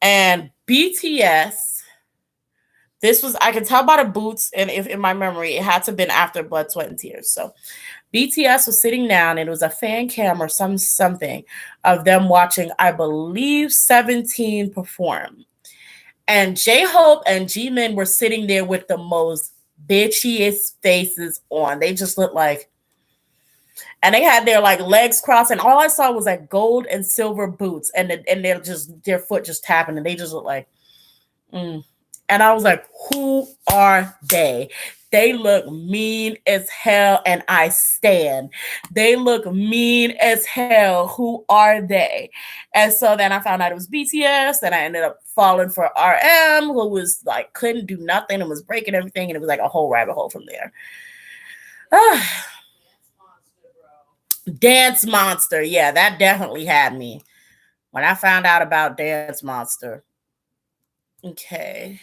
And BTS, this was, I can tell by the boots, and if in my memory, it had to have been after Blood, Sweat, and Tears. So BTS was sitting down, and it was a fan cam or something of them watching, I believe, 17 perform. And J-Hope and Jimin were sitting there with the most bitchiest faces on. They just looked like, and they had their like legs crossed, and all I saw was like gold and silver boots, and they're just, their foot just tapping, and they just look like, And I was like, who are they? They look mean as hell, and I stand. They look mean as hell. Who are they? And so then I found out it was BTS, and I ended up falling for RM, who was like, couldn't do nothing and was breaking everything, and it was like a whole rabbit hole from there. Dance Monster. Yeah, that definitely had me when I found out about Dance Monster. Okay.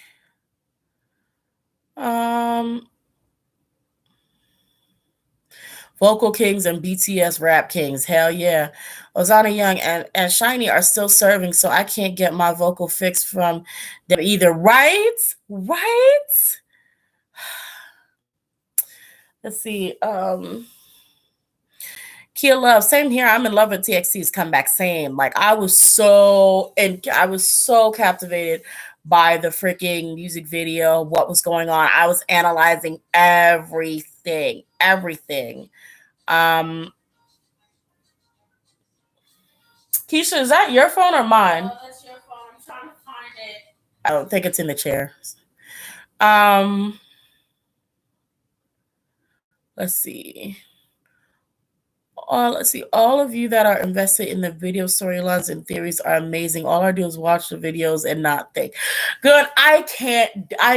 Vocal Kings and BTS Rap Kings. Hell yeah. Ozana Young and Shiny are still serving, so I can't get my vocal fix from them either. Right? Let's see. Kia Love, same here. I'm in love with TXT's comeback. Same. Like I was so captivated by the freaking music video, what was going on. I was analyzing everything. Keisha, is that your phone or mine?
Oh, that's your phone. I'm trying to find it.
I don't think it's in the chair. Let's see. All of you that are invested in the video storylines and theories are amazing. All I do is watch the videos and not think. Good. I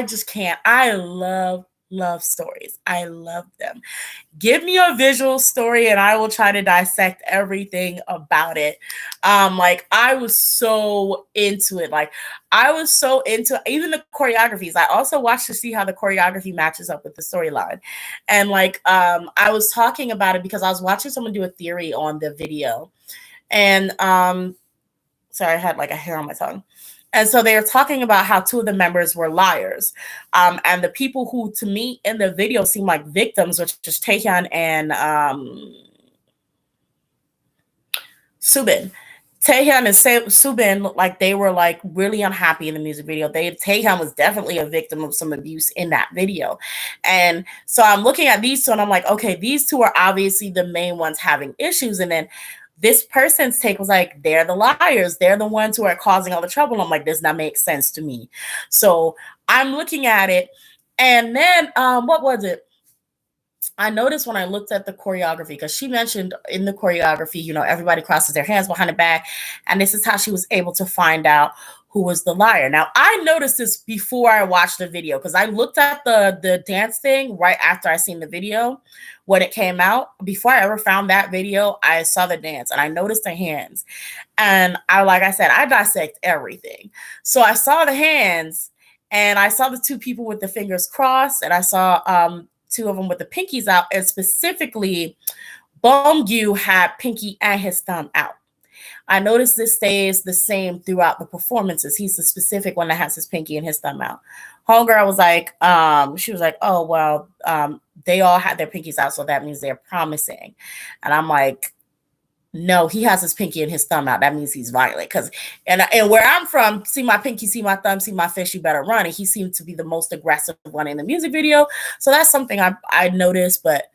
just can't. I love stories. I love them. Give me a visual story and I will try to dissect everything about it. Like I was so into it. Like I was so into even the choreographies. I also watched to see how the choreography matches up with the storyline. And like I was talking about it because I was watching someone do a theory on the video. And sorry, I had like a hair on my tongue. And so they were talking about how two of the members were liars. And the people who, to me, in the video seem like victims, which is Taehyun and Subin. Taehyun and Subin looked like they were like really unhappy in the music video. Taehyun was definitely a victim of some abuse in that video. And so I'm looking at these two and I'm like, okay, these two are obviously the main ones having issues. And then this person's take was like, they're the liars. They're the ones who are causing all the trouble. I'm like, does not make sense to me. So I'm looking at it. And then what was it? I noticed when I looked at the choreography, because she mentioned in the choreography, everybody crosses their hands behind the back. And this is how she was able to find out who was the liar. Now, I noticed this before I watched the video, because I looked at the dance thing right after I seen the video when it came out. Before I ever found that video, I saw the dance and I noticed the hands. And like I said, I dissect everything. So I saw the hands and I saw the two people with the fingers crossed, and I saw two of them with the pinkies out, and specifically Bongyu had pinky and his thumb out. I noticed this stays the same throughout the performances. He's the specific one that has his pinky and his thumb out. Homegirl was like, she was like, oh, well, they all had their pinkies out, so that means they're promising. And I'm like, no, he has his pinky and his thumb out. That means he's violent. And where I'm from, see my pinky, see my thumb, see my fist, you better run. And he seemed to be the most aggressive one in the music video. So that's something I noticed, but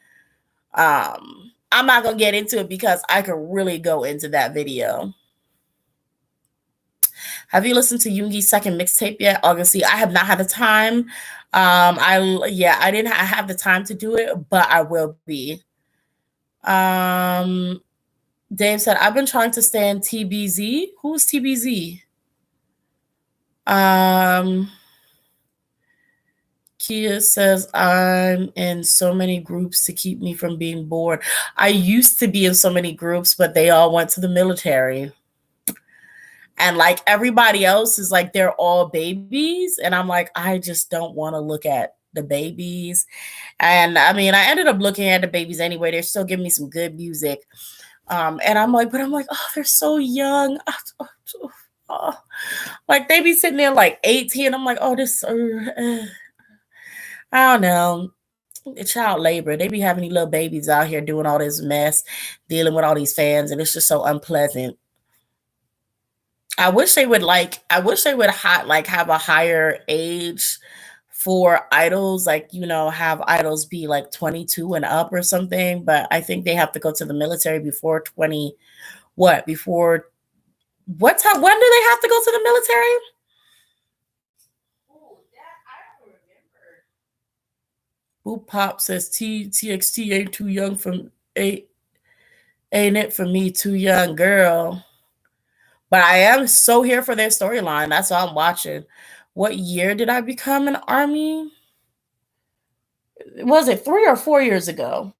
I'm not gonna get into it because I could really go into that video. Have you listened to Yoongi's second mixtape yet? Obviously, I have not had the time. I didn't have the time to do it, but I will be. Dave said, I've been trying to stand TBZ. Who's TBZ? Kia says, I'm in so many groups to keep me from being bored. I used to be in so many groups, but they all went to the military. And like everybody else is like, they're all babies. And I'm like, I just don't want to look at the babies. And I mean, I ended up looking at the babies anyway. They're still giving me some good music. And I'm like, oh, they're so young. Oh. Like they be sitting there like 18. I'm like, oh, this, I don't know. Child labor. They be having these little babies out here doing all this mess, dealing with all these fans, and it's just so unpleasant. I wish they would have a higher age for idols, have idols be like 22 and up or something. But I think they have to go to the military before 20. What time? When do they have to go to the military?
Oh, that I don't remember.
Boop Pop says TXT ain't too young ain't it for me, too young, girl. But I am so here for their storyline. That's what I'm watching. What year did I become an army? Was it 3 or 4 years ago?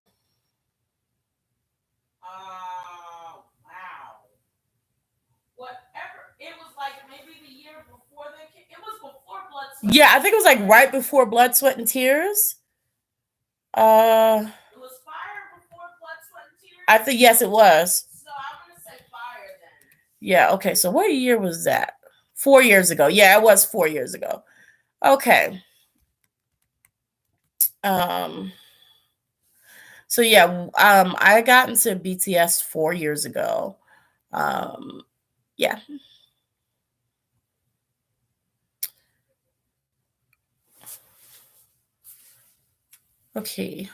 Wow. Whatever. It was like maybe the year before it was before Blood, Sweat.
Yeah, I think it was like right before Blood, Sweat, and Tears.
It was Fire before Blood, Sweat, and Tears.
I think yes, it was.
So I'm gonna say Fire then.
Yeah. Okay. So what year was that? 4 years ago. Yeah, it was 4 years ago. Okay. So yeah, I got into BTS 4 years ago. Yeah. Okay.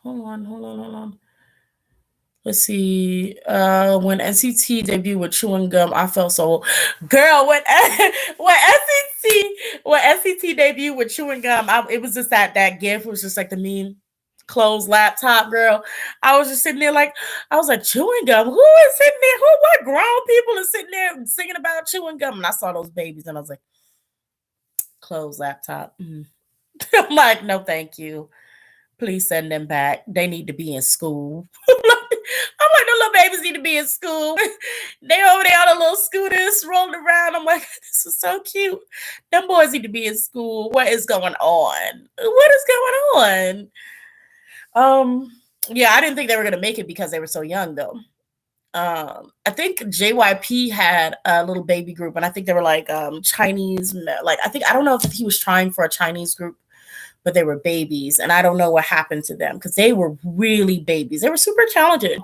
Hold on. Let's see. When NCT debuted with Chewing Gum, I felt so. Girl, when NCT debuted with Chewing Gum, it was just that gif was just like the mean closed laptop girl. I was just sitting there like, I was like, chewing gum. Who is sitting there? What grown people are sitting there singing about chewing gum? And I saw those babies and I was like, closed laptop. I'm like, no, thank you. Please send them back. They need to be in school. I'm like, the little babies need to be in school. They over there on the little scooters rolling around. I'm like, this is so cute. Them boys need to be in school. What is going on? What is going on? Yeah, I didn't think they were gonna make it because they were so young, though. I think JYP had a little baby group, and I think they were like Chinese. Like I don't know if he was trying for a Chinese group, but they were babies, and I don't know what happened to them because they were really babies. They were super talented,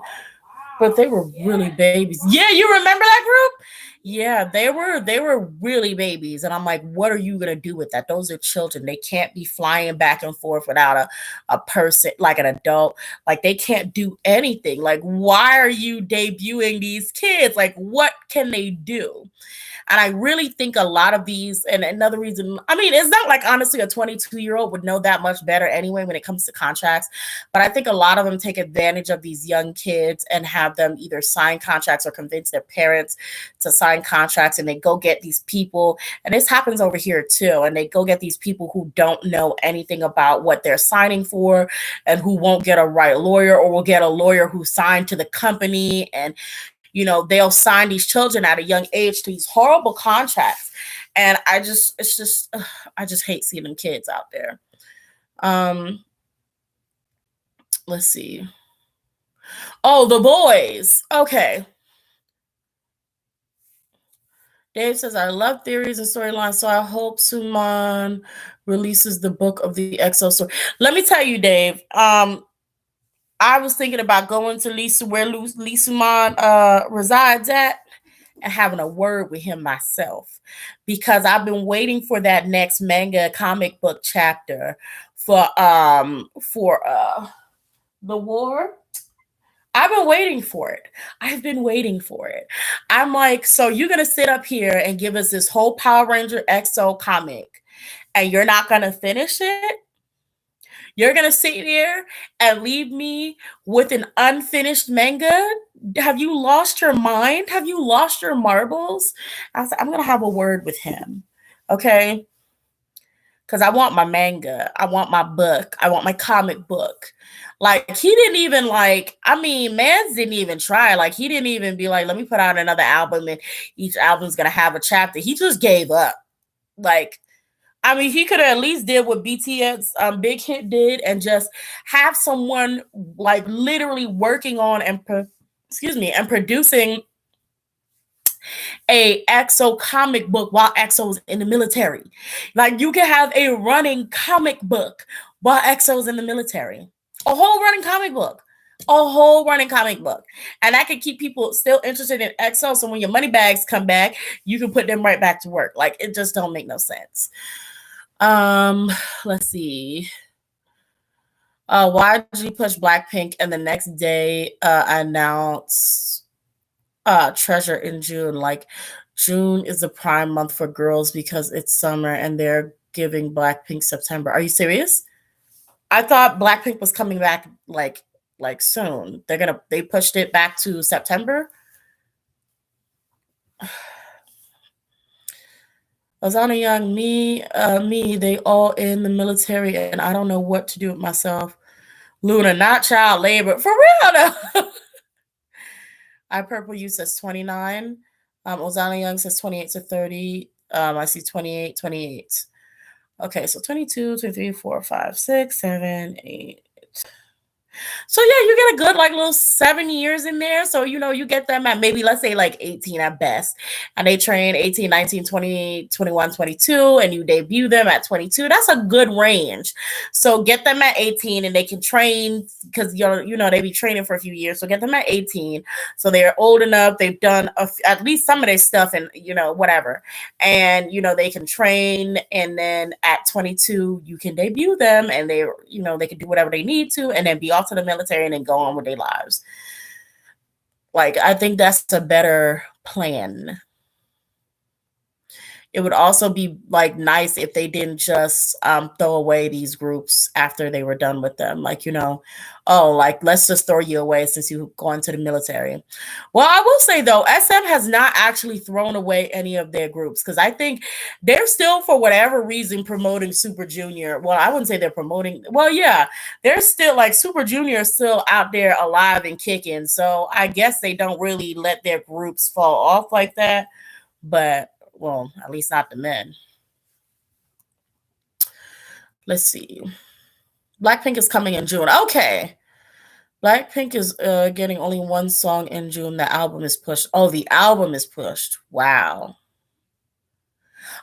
but they were really babies. Yeah, you remember that group? Yeah, they were really babies, and I'm like, what are you gonna do with that? Those are children. They can't be flying back and forth without a person like an adult. Like they can't do anything. Like why are you debuting these kids? Like what can they do? And I really think a lot of these, and another reason, I mean, it's not like honestly a 22-year-old would know that much better anyway when it comes to contracts, but I think a lot of them take advantage of these young kids and have them either sign contracts or convince their parents to sign contracts, and they go get these people, and this happens over here too, and they go get these people who don't know anything about what they're signing for and who won't get a right lawyer or will get a lawyer who signed to the company, and they'll sign these children at a young age to these horrible contracts. And I just hate seeing them kids out there. Let's see. Oh, the boys. Okay. Dave says, I love theories and storylines, so I hope Suman releases the book of the EXO story. Let me tell you, Dave, I was thinking about going to where Lee Suman resides at, and having a word with him myself, because I've been waiting for that next manga comic book chapter for the war. I've been waiting for it. I've been waiting for it. I'm like, so you're gonna sit up here and give us this whole Power Ranger EXO comic, and you're not gonna finish it? You're gonna sit there and leave me with an unfinished manga? Have you lost your mind? Have you lost your marbles? I said, I'm gonna have a word with him. Okay. Because I want my manga. I want my book. I want my comic book. Like he didn't even Mans didn't even try. Like he didn't even be like, let me put out another album and each album's gonna have a chapter. He just gave up. Like, I mean, he could have at least did what BTS Big Hit did and just have someone like literally working on and producing a EXO comic book while EXO's in the military. Like you can have a running comic book while EXO's in the military. A whole running comic book. A whole running comic book. And that could keep people still interested in EXO. So when your money bags come back, you can put them right back to work. Like it just don't make no sense. Let's see. Why did you push Blackpink and the next day announce Treasure in June? Like June is the prime month for girls because it's summer and they're giving Blackpink September. Are you serious? I thought Blackpink was coming back like soon. They pushed it back to September. Ozana Young, me, they all in the military, and I don't know what to do with myself. Luna, not child labor. For real, though. I Purple You says 29. Ozana Young says 28 to 30. I see 28, 28. Okay, so 22, 23, 4, 5, 6, 7, 8. So yeah, you get a good like little 7 years in there. So you get them at maybe let's say like 18 at best. And they train 18, 19, 20, 21, 22, and you debut them at 22. That's a good range. So get them at 18 and they can train because they be training for a few years. So get them at 18. So they're old enough, they've done at least some of their stuff and whatever. And they can train, and then at 22 you can debut them, and they can do whatever they need to, and then be off to the military and then go on with their lives. Like, I think that's a better plan. It would also be like nice if they didn't just throw away these groups after they were done with them. Like, let's just throw you away since you've gone to the military. Well, I will say though, SM has not actually thrown away any of their groups because I think they're still, for whatever reason, promoting Super Junior. Well, I wouldn't say they're promoting. Well, yeah, they're still like Super Junior is still out there alive and kicking. So I guess they don't really let their groups fall off like that. But well, at least not the men. Let's see. Blackpink is coming in June. Okay. Blackpink is getting only one song in June. The album is pushed. Oh, the album is pushed. Wow.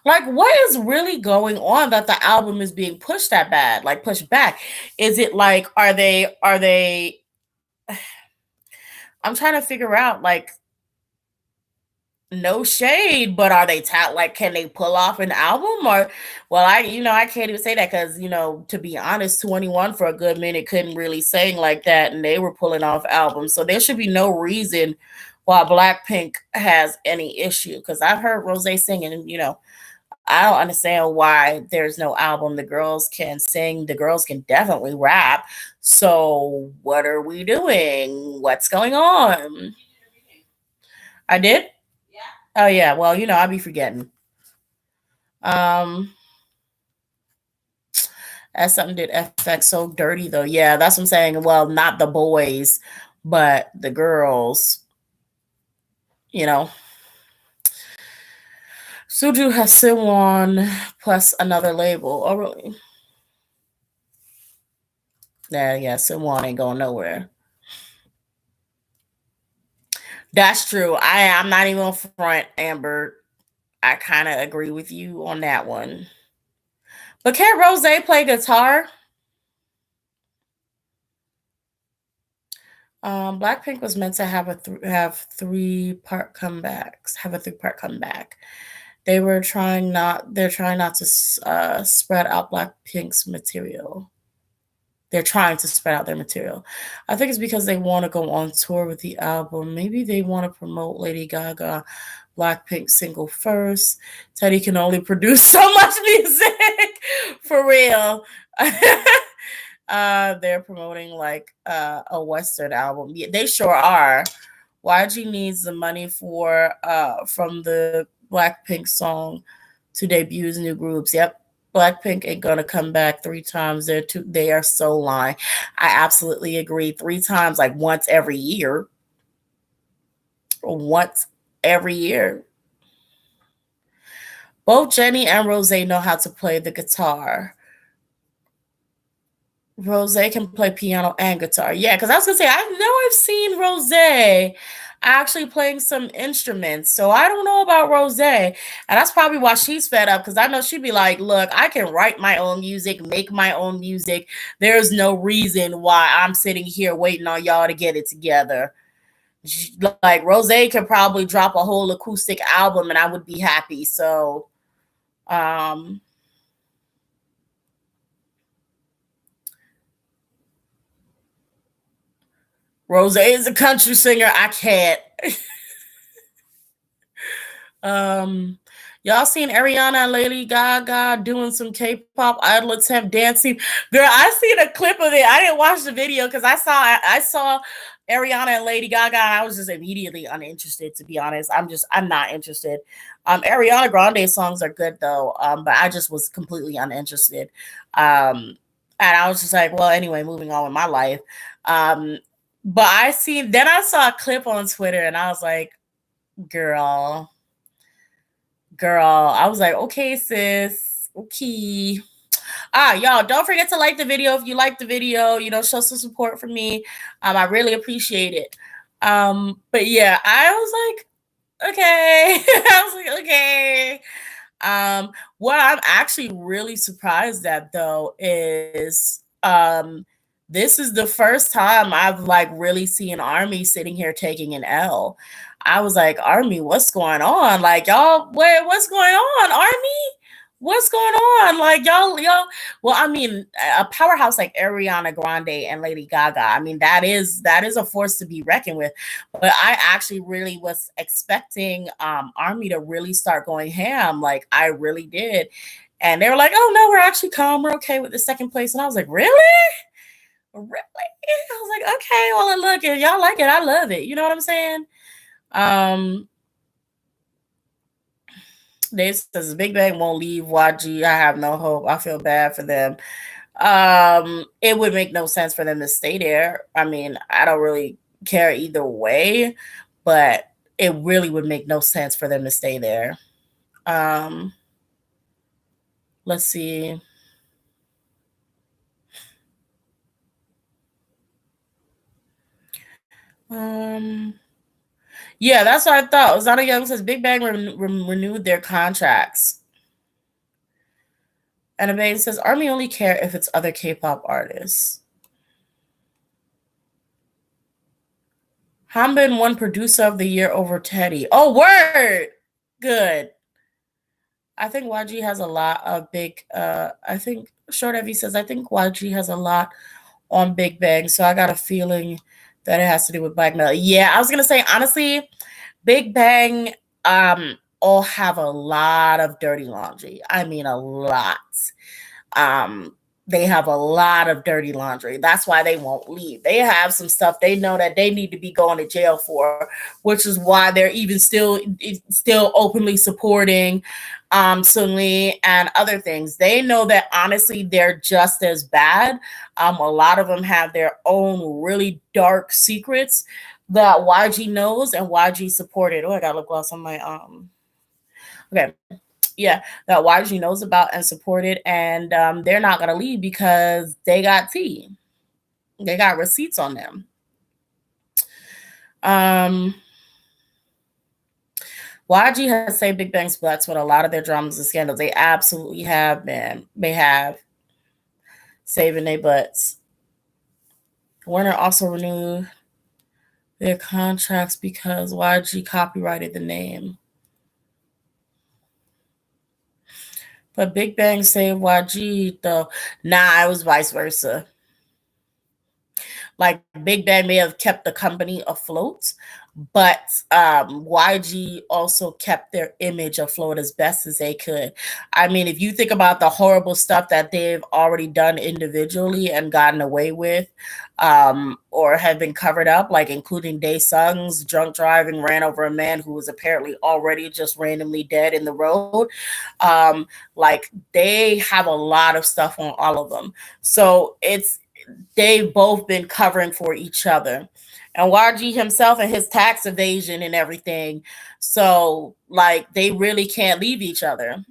Like, what is really going on that the album is being pushed that bad? Like, pushed back? Is it like, are they? I'm trying to figure out, like, no shade, but are they like, can they pull off an album? Or, well, I can't even say that because, to be honest, 21 for a good minute couldn't really sing like that, and they were pulling off albums. So there should be no reason why Blackpink has any issue, because I've heard Rose singing, and I don't understand why there's no album. The girls can sing, the girls can definitely rap. So what are we doing? What's going on? I did? Oh yeah. Well, I be forgetting. Um that's something did FX so dirty though. Yeah, that's what I'm saying. Well, not the boys, but the girls, you know. Suju has Siwon plus another label. Oh really? Yeah, Siwon ain't going nowhere. That's true. I'm not even on front, Amber. I kind of agree with you on that one. But can't Rose play guitar? Blackpink was meant to have have 3-part comebacks. Have a 3-part comeback. They're trying not to spread out Blackpink's material. They're trying to spread out their material. I think it's because they want to go on tour with the album. Maybe they want to promote Lady Gaga Blackpink single first. Teddy can only produce so much music. For real. They're promoting like a Western album. Yeah, they sure are. YG needs the money for from the Blackpink song to debut new groups. Yep. Blackpink ain't gonna come back 3 times. They are so lying. I absolutely agree. 3 times, like once every year. Once every year. Both Jenny and Rose know how to play the guitar. Rose can play piano and guitar. Yeah, because I was gonna say I know I've seen Rose actually playing some instruments. So I don't know about Rose. And that's probably why she's fed up, because I know she'd be like, look, I can write my own music, make my own music. There's no reason why I'm sitting here waiting on y'all to get it together. Like Rose could probably drop a whole acoustic album and I would be happy. So um Rose is a country singer. I can't. Y'all seen Ariana and Lady Gaga doing some K-pop idol attempt dancing? Girl, I seen a clip of it. I didn't watch the video because I saw Ariana and Lady Gaga, and I was just immediately uninterested. To be honest, I'm not interested. Ariana Grande songs are good though, but I just was completely uninterested. And I was just like, well, anyway, moving on with my life. Um, but I saw a clip on Twitter, and I was like, girl. Girl, I was like, okay, sis, okay. Y'all, don't forget to like the video if you like the video. Show some support for me. I really appreciate it. But yeah, I was like, okay. I was like, okay. What I'm actually really surprised at though is this is the first time I've like really seen Army sitting here taking an L. I was like, Army, what's going on? Like y'all, what's going on, Army? What's going on? Like y'all. Well, I mean, a powerhouse like Ariana Grande and Lady Gaga. I mean, that is a force to be reckoned with. But I actually really was expecting Army to really start going ham. Like I really did. And they were like, oh no, we're actually calm. We're okay with the second place. And I was like, really? Really? I was like, okay, well, look, if y'all like it, I love it. You know what I'm saying? Um, Dave says Big Bang won't leave YG. I have no hope. I feel bad for them. It would make no sense for them to stay there. I mean, I don't really care either way, but it really would make no sense for them to stay there. Um, let's see. Um, yeah, that's what I thought. Ozana Young says Big Bang renewed their contracts. And Abane says Army only care if it's other K-pop artists. Hanbin won producer of the year over Teddy. Oh, word! Good. I think YG has a lot of big. I think Short Evie says I think YG has a lot on Big Bang, so I got a feeling that it has to do with Black Metal. Yeah, I was gonna say honestly, Big Bang all have a lot of dirty laundry. I mean a lot. Um they have a lot of dirty laundry. That's why they won't leave. They have some stuff they know that they need to be going to jail for, which is why they're even still openly supporting Sun Lee and other things. They know that honestly they're just as bad. A lot of them have their own really dark secrets that YG knows and YG supported. Oh, I got lip gloss on my okay. Yeah, that YG knows about and supported, and they're not gonna leave because they got tea. They got receipts on them. YG has saved Big Bang's butts with a lot of their dramas and scandals. They absolutely have been. They have saving their butts. Warner also renewed their contracts because YG copyrighted the name. But Big Bang saved YG though. Nah, it was vice versa. Like Big Bang may have kept the company afloat, but YG also kept their image afloat as best as they could. I mean, if you think about the horrible stuff that they've already done individually and gotten away with, or have been covered up, like including Daesung's drunk driving, ran over a man who was apparently already just randomly dead in the road. Like they have a lot of stuff on all of them. So they've both been covering for each other. And YG himself and his tax evasion and everything. So, like, they really can't leave each other.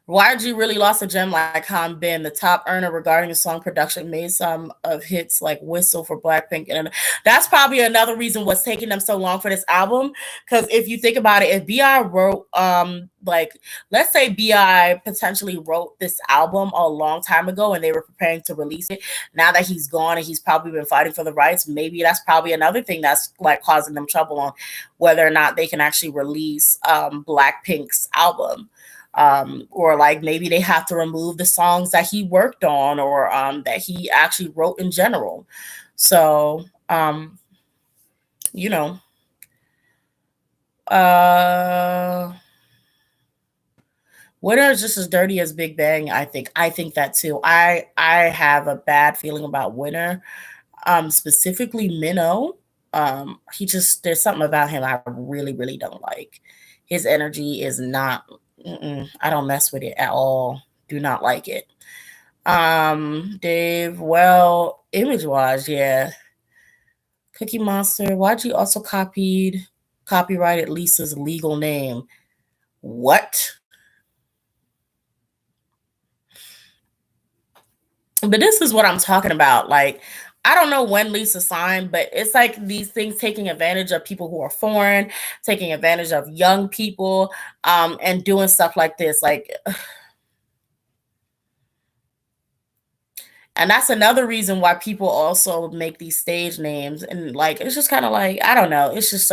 YG really lost a gem like Han Bin, the top earner regarding the song production, made some of hits like Whistle for Blackpink. And that's probably another reason what's taking them so long for this album. Because if you think about it, if B.I. wrote, like, let's say B.I. potentially wrote this album a long time ago and they were preparing to release it, now that he's gone and he's probably been fighting for the rights, maybe that's probably another thing that's like causing them trouble on whether or not they can actually release Blackpink's album. Or like maybe they have to remove the songs that he worked on or that he actually wrote in general. So, you know, Winner is just as dirty as Big Bang. I think that too. I have a bad feeling about Winner, specifically Minnow. He just there's something about him I really don't like. His energy is not. I don't mess with it at all. Do not like it. Dave. Well, image wise, yeah. Cookie Monster. YG also copyrighted Lisa's legal name. What? But this is what I'm talking about. Like, I don't know when Lisa signed, but it's like these things taking advantage of people who are foreign, taking advantage of young people, and doing stuff like this. Like, and that's another reason why people also make these stage names. And like, it's just kind of like, I don't know. It's just,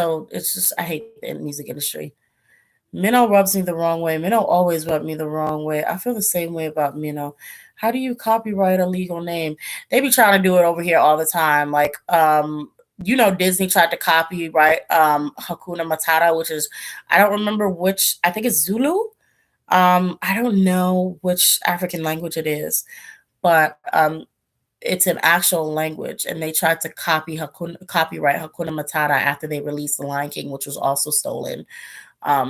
I hate the music industry. Minnow rubs me the wrong way. Minnow always rubbed me the wrong way. I feel the same way about Minnow. How do you copyright a legal name? They be trying to do it over here all the time. Like, Disney tried to copyright Hakuna Matata, which is, I don't remember which, I think it's Zulu. I don't know which African language it is, but it's an actual language, and they tried to copyright Hakuna Matata after they released The Lion King, which was also stolen.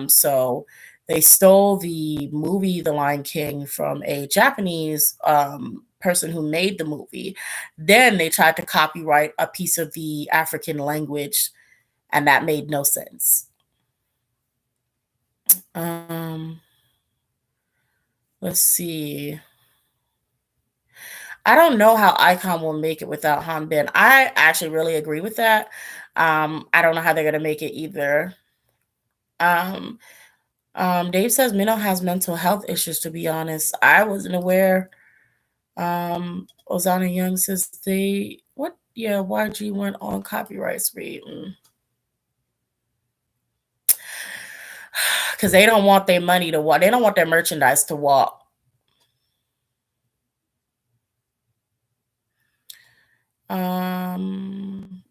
So they stole the movie The Lion King from a Japanese person who made the movie. Then they tried to copyright a piece of the African language, and that made no sense. Let's see. I don't know how Icon will make it without Hanbin. I actually really agree with that. I don't know how they're gonna make it either. Um, Dave says Minnow has mental health issues. To be honest, I wasn't aware. Ozana Young says they what? Yeah, YG went on copyright spree because they don't want their money to walk. They don't want their merchandise to walk. Um,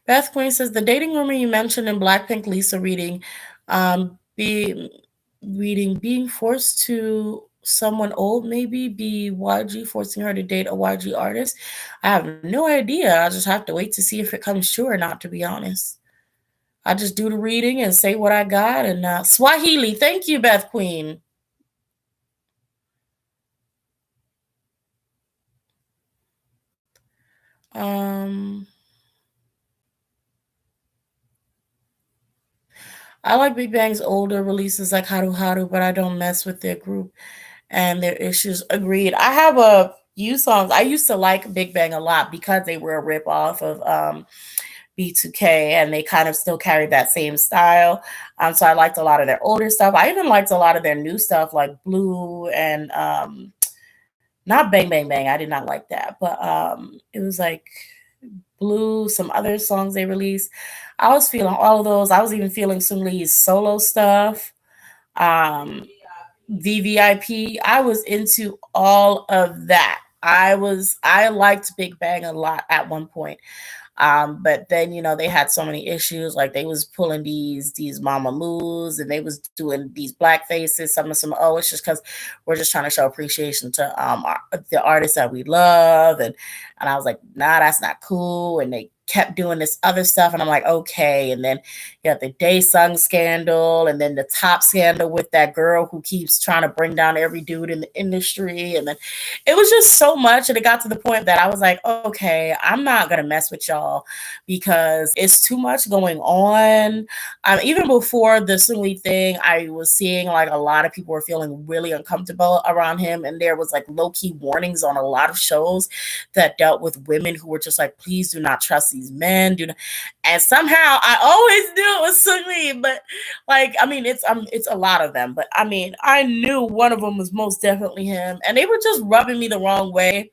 Beth Queen says the dating rumor you mentioned in Blackpink Lisa reading, be reading being forced to someone old, maybe be YG forcing her to date a YG artist. I have no idea. I just have to wait to see if it comes true or not. To be honest, I just do the reading and say what I got. And Swahili, thank you, Beth Queen. Um, I like Big Bang's older releases like Haru Haru, but I don't mess with their group and their issues. Agreed. I have a few songs. I used to like Big Bang a lot because they were a rip off of B2K and they kind of still carried that same style. So I liked a lot of their older stuff. I even liked a lot of their new stuff like Blue and not Bang Bang Bang. I did not like that, but it was like Blue, some other songs they released. I was feeling all of those. I was even feeling Sung Lee's solo stuff. Um, VVIP. I was into all of that. I liked Big Bang a lot at one point. But then they had so many issues. Like they was pulling these Mama Moos and they was doing these black faces. Some it's just because we're just trying to show appreciation to the artists that we love. And I was like, nah, that's not cool. And they kept doing this other stuff, and I'm like, okay. And then you have the Daesung scandal, and then the top scandal with that girl who keeps trying to bring down every dude in the industry, and then it was just so much, and it got to the point that I was like, okay, I'm not gonna mess with y'all because it's too much going on. Even before the Sungli thing, I was seeing like a lot of people were feeling really uncomfortable around him, and there was like low key warnings on a lot of shows that dealt with women who were just like, please do not trust these men. Do not. And somehow I always knew it was Sungli, but like, I mean, it's a lot of them, but I mean, I knew one of them was most definitely him, and they were just rubbing me the wrong way.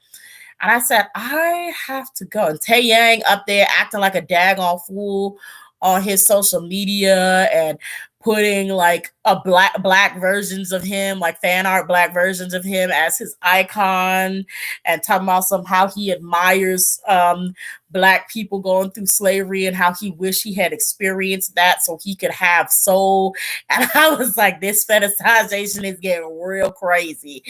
And I said, I have to go. And Tae Yang up there acting like a daggone fool on his social media and putting like a black versions of him, like fan art black versions of him as his icon, and talking about somehow he admires black people going through slavery and how he wished he had experienced that so he could have soul. And I was like, this fetishization is getting real crazy.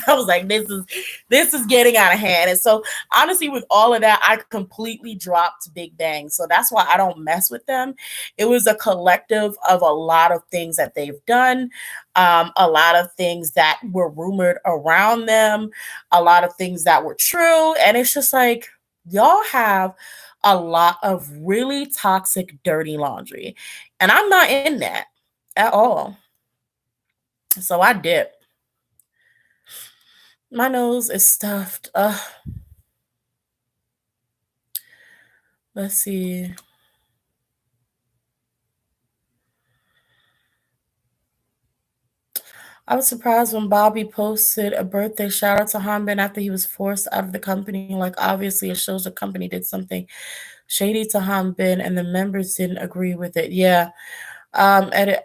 I was like, this is getting out of hand. And so honestly, with all of that, I completely dropped Big Bang. So that's why I don't mess with them. It was a collective of a lot of things that they've done, a lot of things that were rumored around them, a lot of things that were true. And it's just like, y'all have a lot of really toxic, dirty laundry. And I'm not in that at all. So I dip. My nose is stuffed. Let's see. I was surprised when Bobby posted a birthday shout out to Hanbin after he was forced out of the company. Like, obviously, it shows the company did something shady to Hanbin and the members didn't agree with it. Yeah. And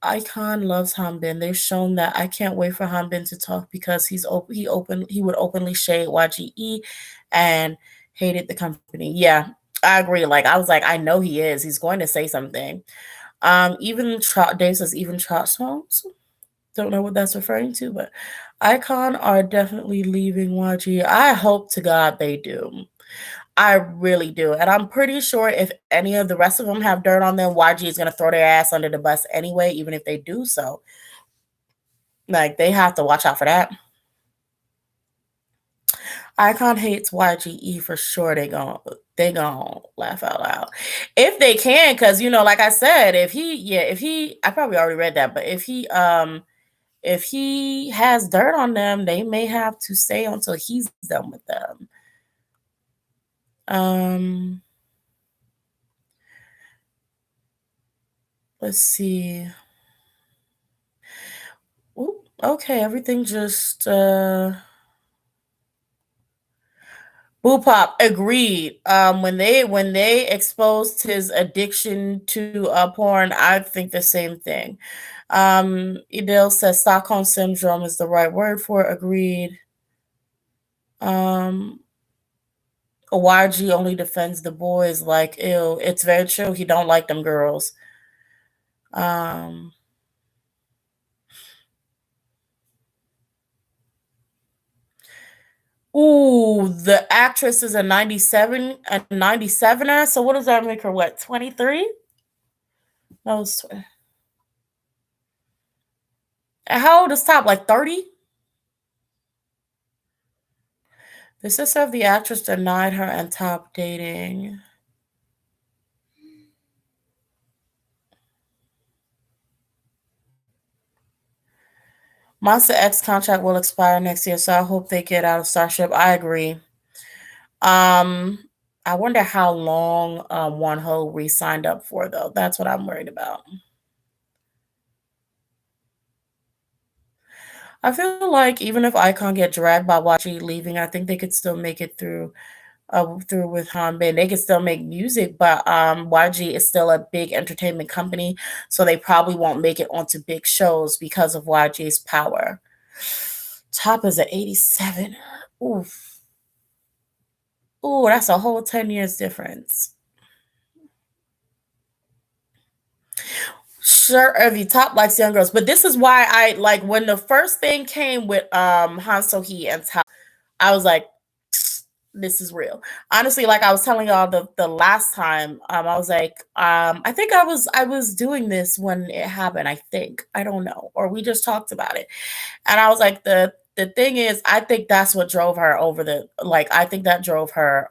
Icon loves Hanbin. They've shown that. I can't wait for Hanbin to talk because he would openly shade YGE and hated the company. Yeah, I agree. Like I was like, I know he is. He's going to say something. Even Dave says even trot songs. Don't know what that's referring to, but Icon are definitely leaving YG. I hope to God they do. I really do. And I'm pretty sure if any of the rest of them have dirt on them, YG is going to throw their ass under the bus anyway, even if they do so. Like, they have to watch out for that. Icon hates YGE for sure. They gon' laugh out loud if they can, because like I said, if he, I probably already read that, but if he has dirt on them, they may have to stay until he's done with them. Um, let's see. Ooh, okay, everything just Boo Pop agreed. When they exposed his addiction to porn, I think the same thing. Idil says Stockholm syndrome is the right word for it. Agreed. Um, YG only defends the boys like ew. It's very true. He don't like them girls. Um, ooh, the actress is a 97er. So what does that make her? What, 23? No, how old is Top? Like 30? The sister of the actress denied her and Top dating. Monster X contract will expire next year, so I hope they get out of Starship. I agree. Um, I wonder how long One Ho re-signed up for though. That's what I'm worried about. I feel like even if Icon get dragged by YG leaving, I think they could still make it through with Hanbin. They could still make music, but YG is still a big entertainment company, so they probably won't make it onto big shows because of YG's power. Top is at 87. Oof. Ooh, that's a whole 10 years difference. Sure, Irvy Top likes young girls, but this is why I like when the first thing came with Han So Hee and Top, I was like, this is real. Honestly, like I was telling y'all the last time, I was like, I think I was doing this when it happened. I think I don't know, or we just talked about it. And I was like, the thing is, I think that's what drove her over the like. I think that drove her,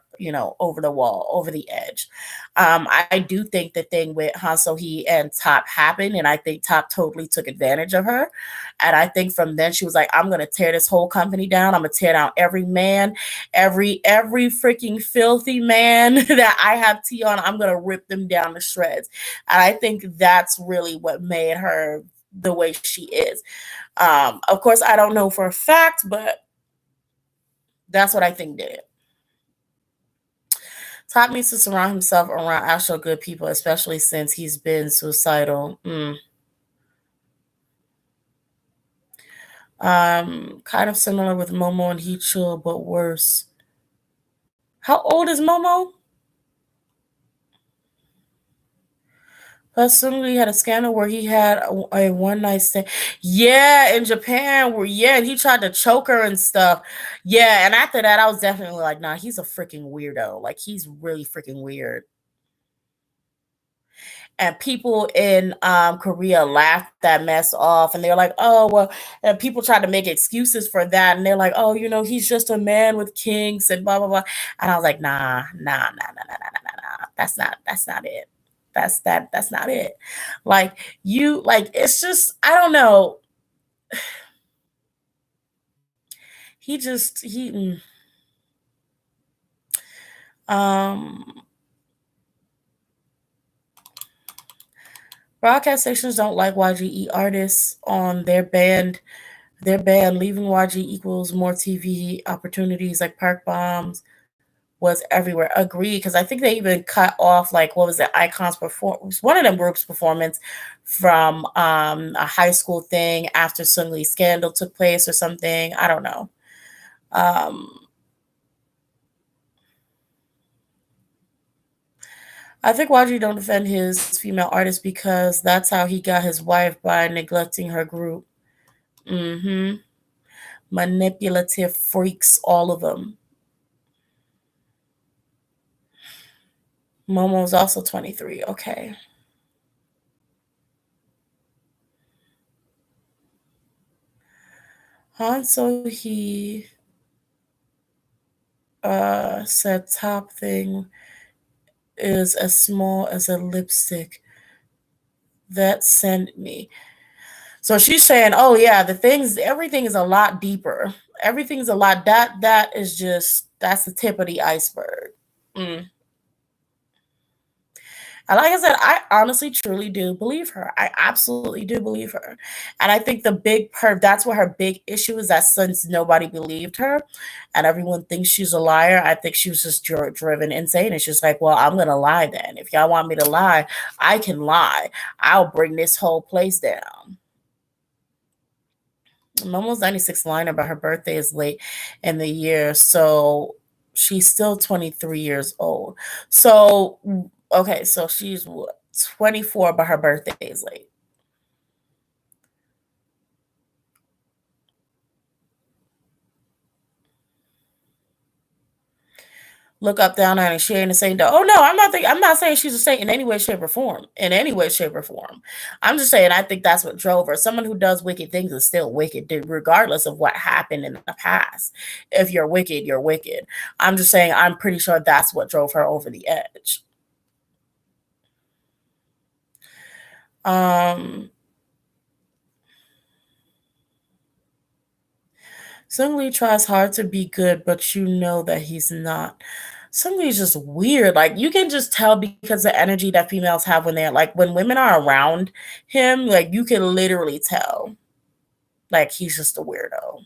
over the wall, over the edge. I do think the thing with Han So Hee and Top happened, and I think Top totally took advantage of her. And I think from then she was like, I'm gonna tear this whole company down. I'm gonna tear down every man, every freaking filthy man that I have tea on. I'm gonna rip them down to shreds. And I think that's really what made her the way she is. Of course, I don't know for a fact, but that's what I think did it. Top needs to surround himself around actual good people, especially since he's been suicidal. Kind of similar with Momo and Heechul, but worse. How old is Momo? Plus, suddenly had a scandal where he had a one night stand. Yeah, in Japan, where and he tried to choke her and stuff. Yeah, and after that, I was definitely like, nah, he's a freaking weirdo. Like he's really freaking weird. And people in Korea laughed that mess off, and they're like, "Oh, well," and people tried to make excuses for that, and they're like, "Oh, he's just a man with kinks and blah blah blah." And I was like, "Nah, nah, nah, nah, nah, nah, nah, nah. That's not it. That's not it. Like it's just I don't know. He just he um broadcast stations don't like YGE artists on their band. Leaving YG equals more TV opportunities like Park Bombs was everywhere. Agreed, because I think they even cut off like what was it, Icons performance, one of them groups' performance from a high school thing after Sung Lee scandal took place or something. I don't know. Um, I think YG don't defend his female artists because that's how he got his wife by neglecting her group. Mm-hmm. Manipulative freaks, all of them. Momo's also 23. Okay. Han So he Said top thing is as small as a lipstick. That sent me. So she's saying, "Oh yeah, everything is a lot deeper. Everything's a lot that is just that's the tip of the iceberg." Mm. And like I said, I honestly, truly do believe her. I absolutely do believe her. And I think that's where her big issue is that since nobody believed her and everyone thinks she's a liar, I think she was just driven insane. And she's like, well, I'm going to lie then. If y'all want me to lie, I can lie. I'll bring this whole place down. I'm almost 96 liner, but her birthday is late in the year. So she's still 23 years old. So, okay, so she's what, 24, but her birthday is late. Look up, down, and she ain't a saint. Oh no, I'm not saying she's a saint in any way, shape, or form. In any way, shape, or form. I'm just saying I think that's what drove her. Someone who does wicked things is still wicked, regardless of what happened in the past. If you're wicked, you're wicked. I'm just saying I'm pretty sure that's what drove her over the edge. Um, Sungli tries hard to be good, but you know that he's not. Sungli's just weird. Like you can just tell because the energy that females have when they're like when women are around him, like you can literally tell. Like he's just a weirdo.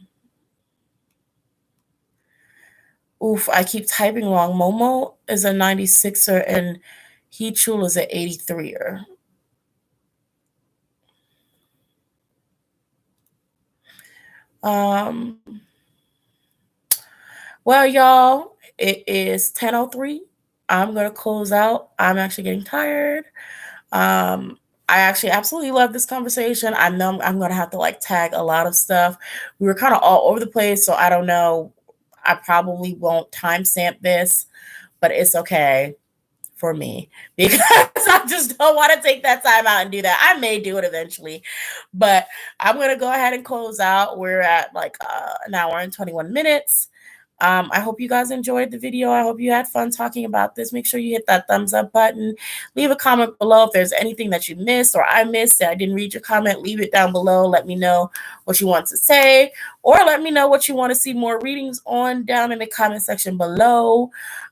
Oof, I keep typing wrong. Momo is a 96er and He Chul is an 83er. Um well, y'all, it is 10:03. I'm gonna close out. I'm actually getting tired. I actually absolutely love this conversation. I know I'm gonna have to like tag a lot of stuff. We were kind of all over the place, so I don't know. I probably won't timestamp this, but it's okay for me because I just don't want to take that time out and do that. I may do it eventually, but I'm gonna go ahead and close out. We're at like an hour and 21 minutes. I hope you guys enjoyed the video. I hope you had fun talking about this. Make sure you hit that thumbs up button. Leave a comment below if there's anything that you missed or I missed that I didn't read your comment. Leave it down below. Let me know what you want to say, or let me know what you want to see more readings on down in the comment section below.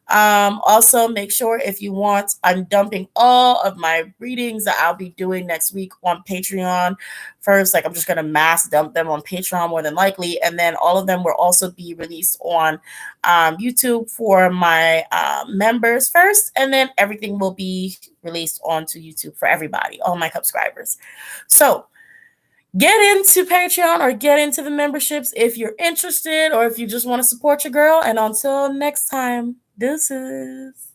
Also, make sure if you want, I'm dumping all of my readings that I'll be doing next week on Patreon. First, like I'm just gonna mass dump them on Patreon more than likely, and then all of them will also be released on YouTube for my members first, and then everything will be released onto YouTube for everybody, all my subscribers. So get into Patreon or get into the memberships if you're interested or if you just want to support your girl. And until next time, deuces.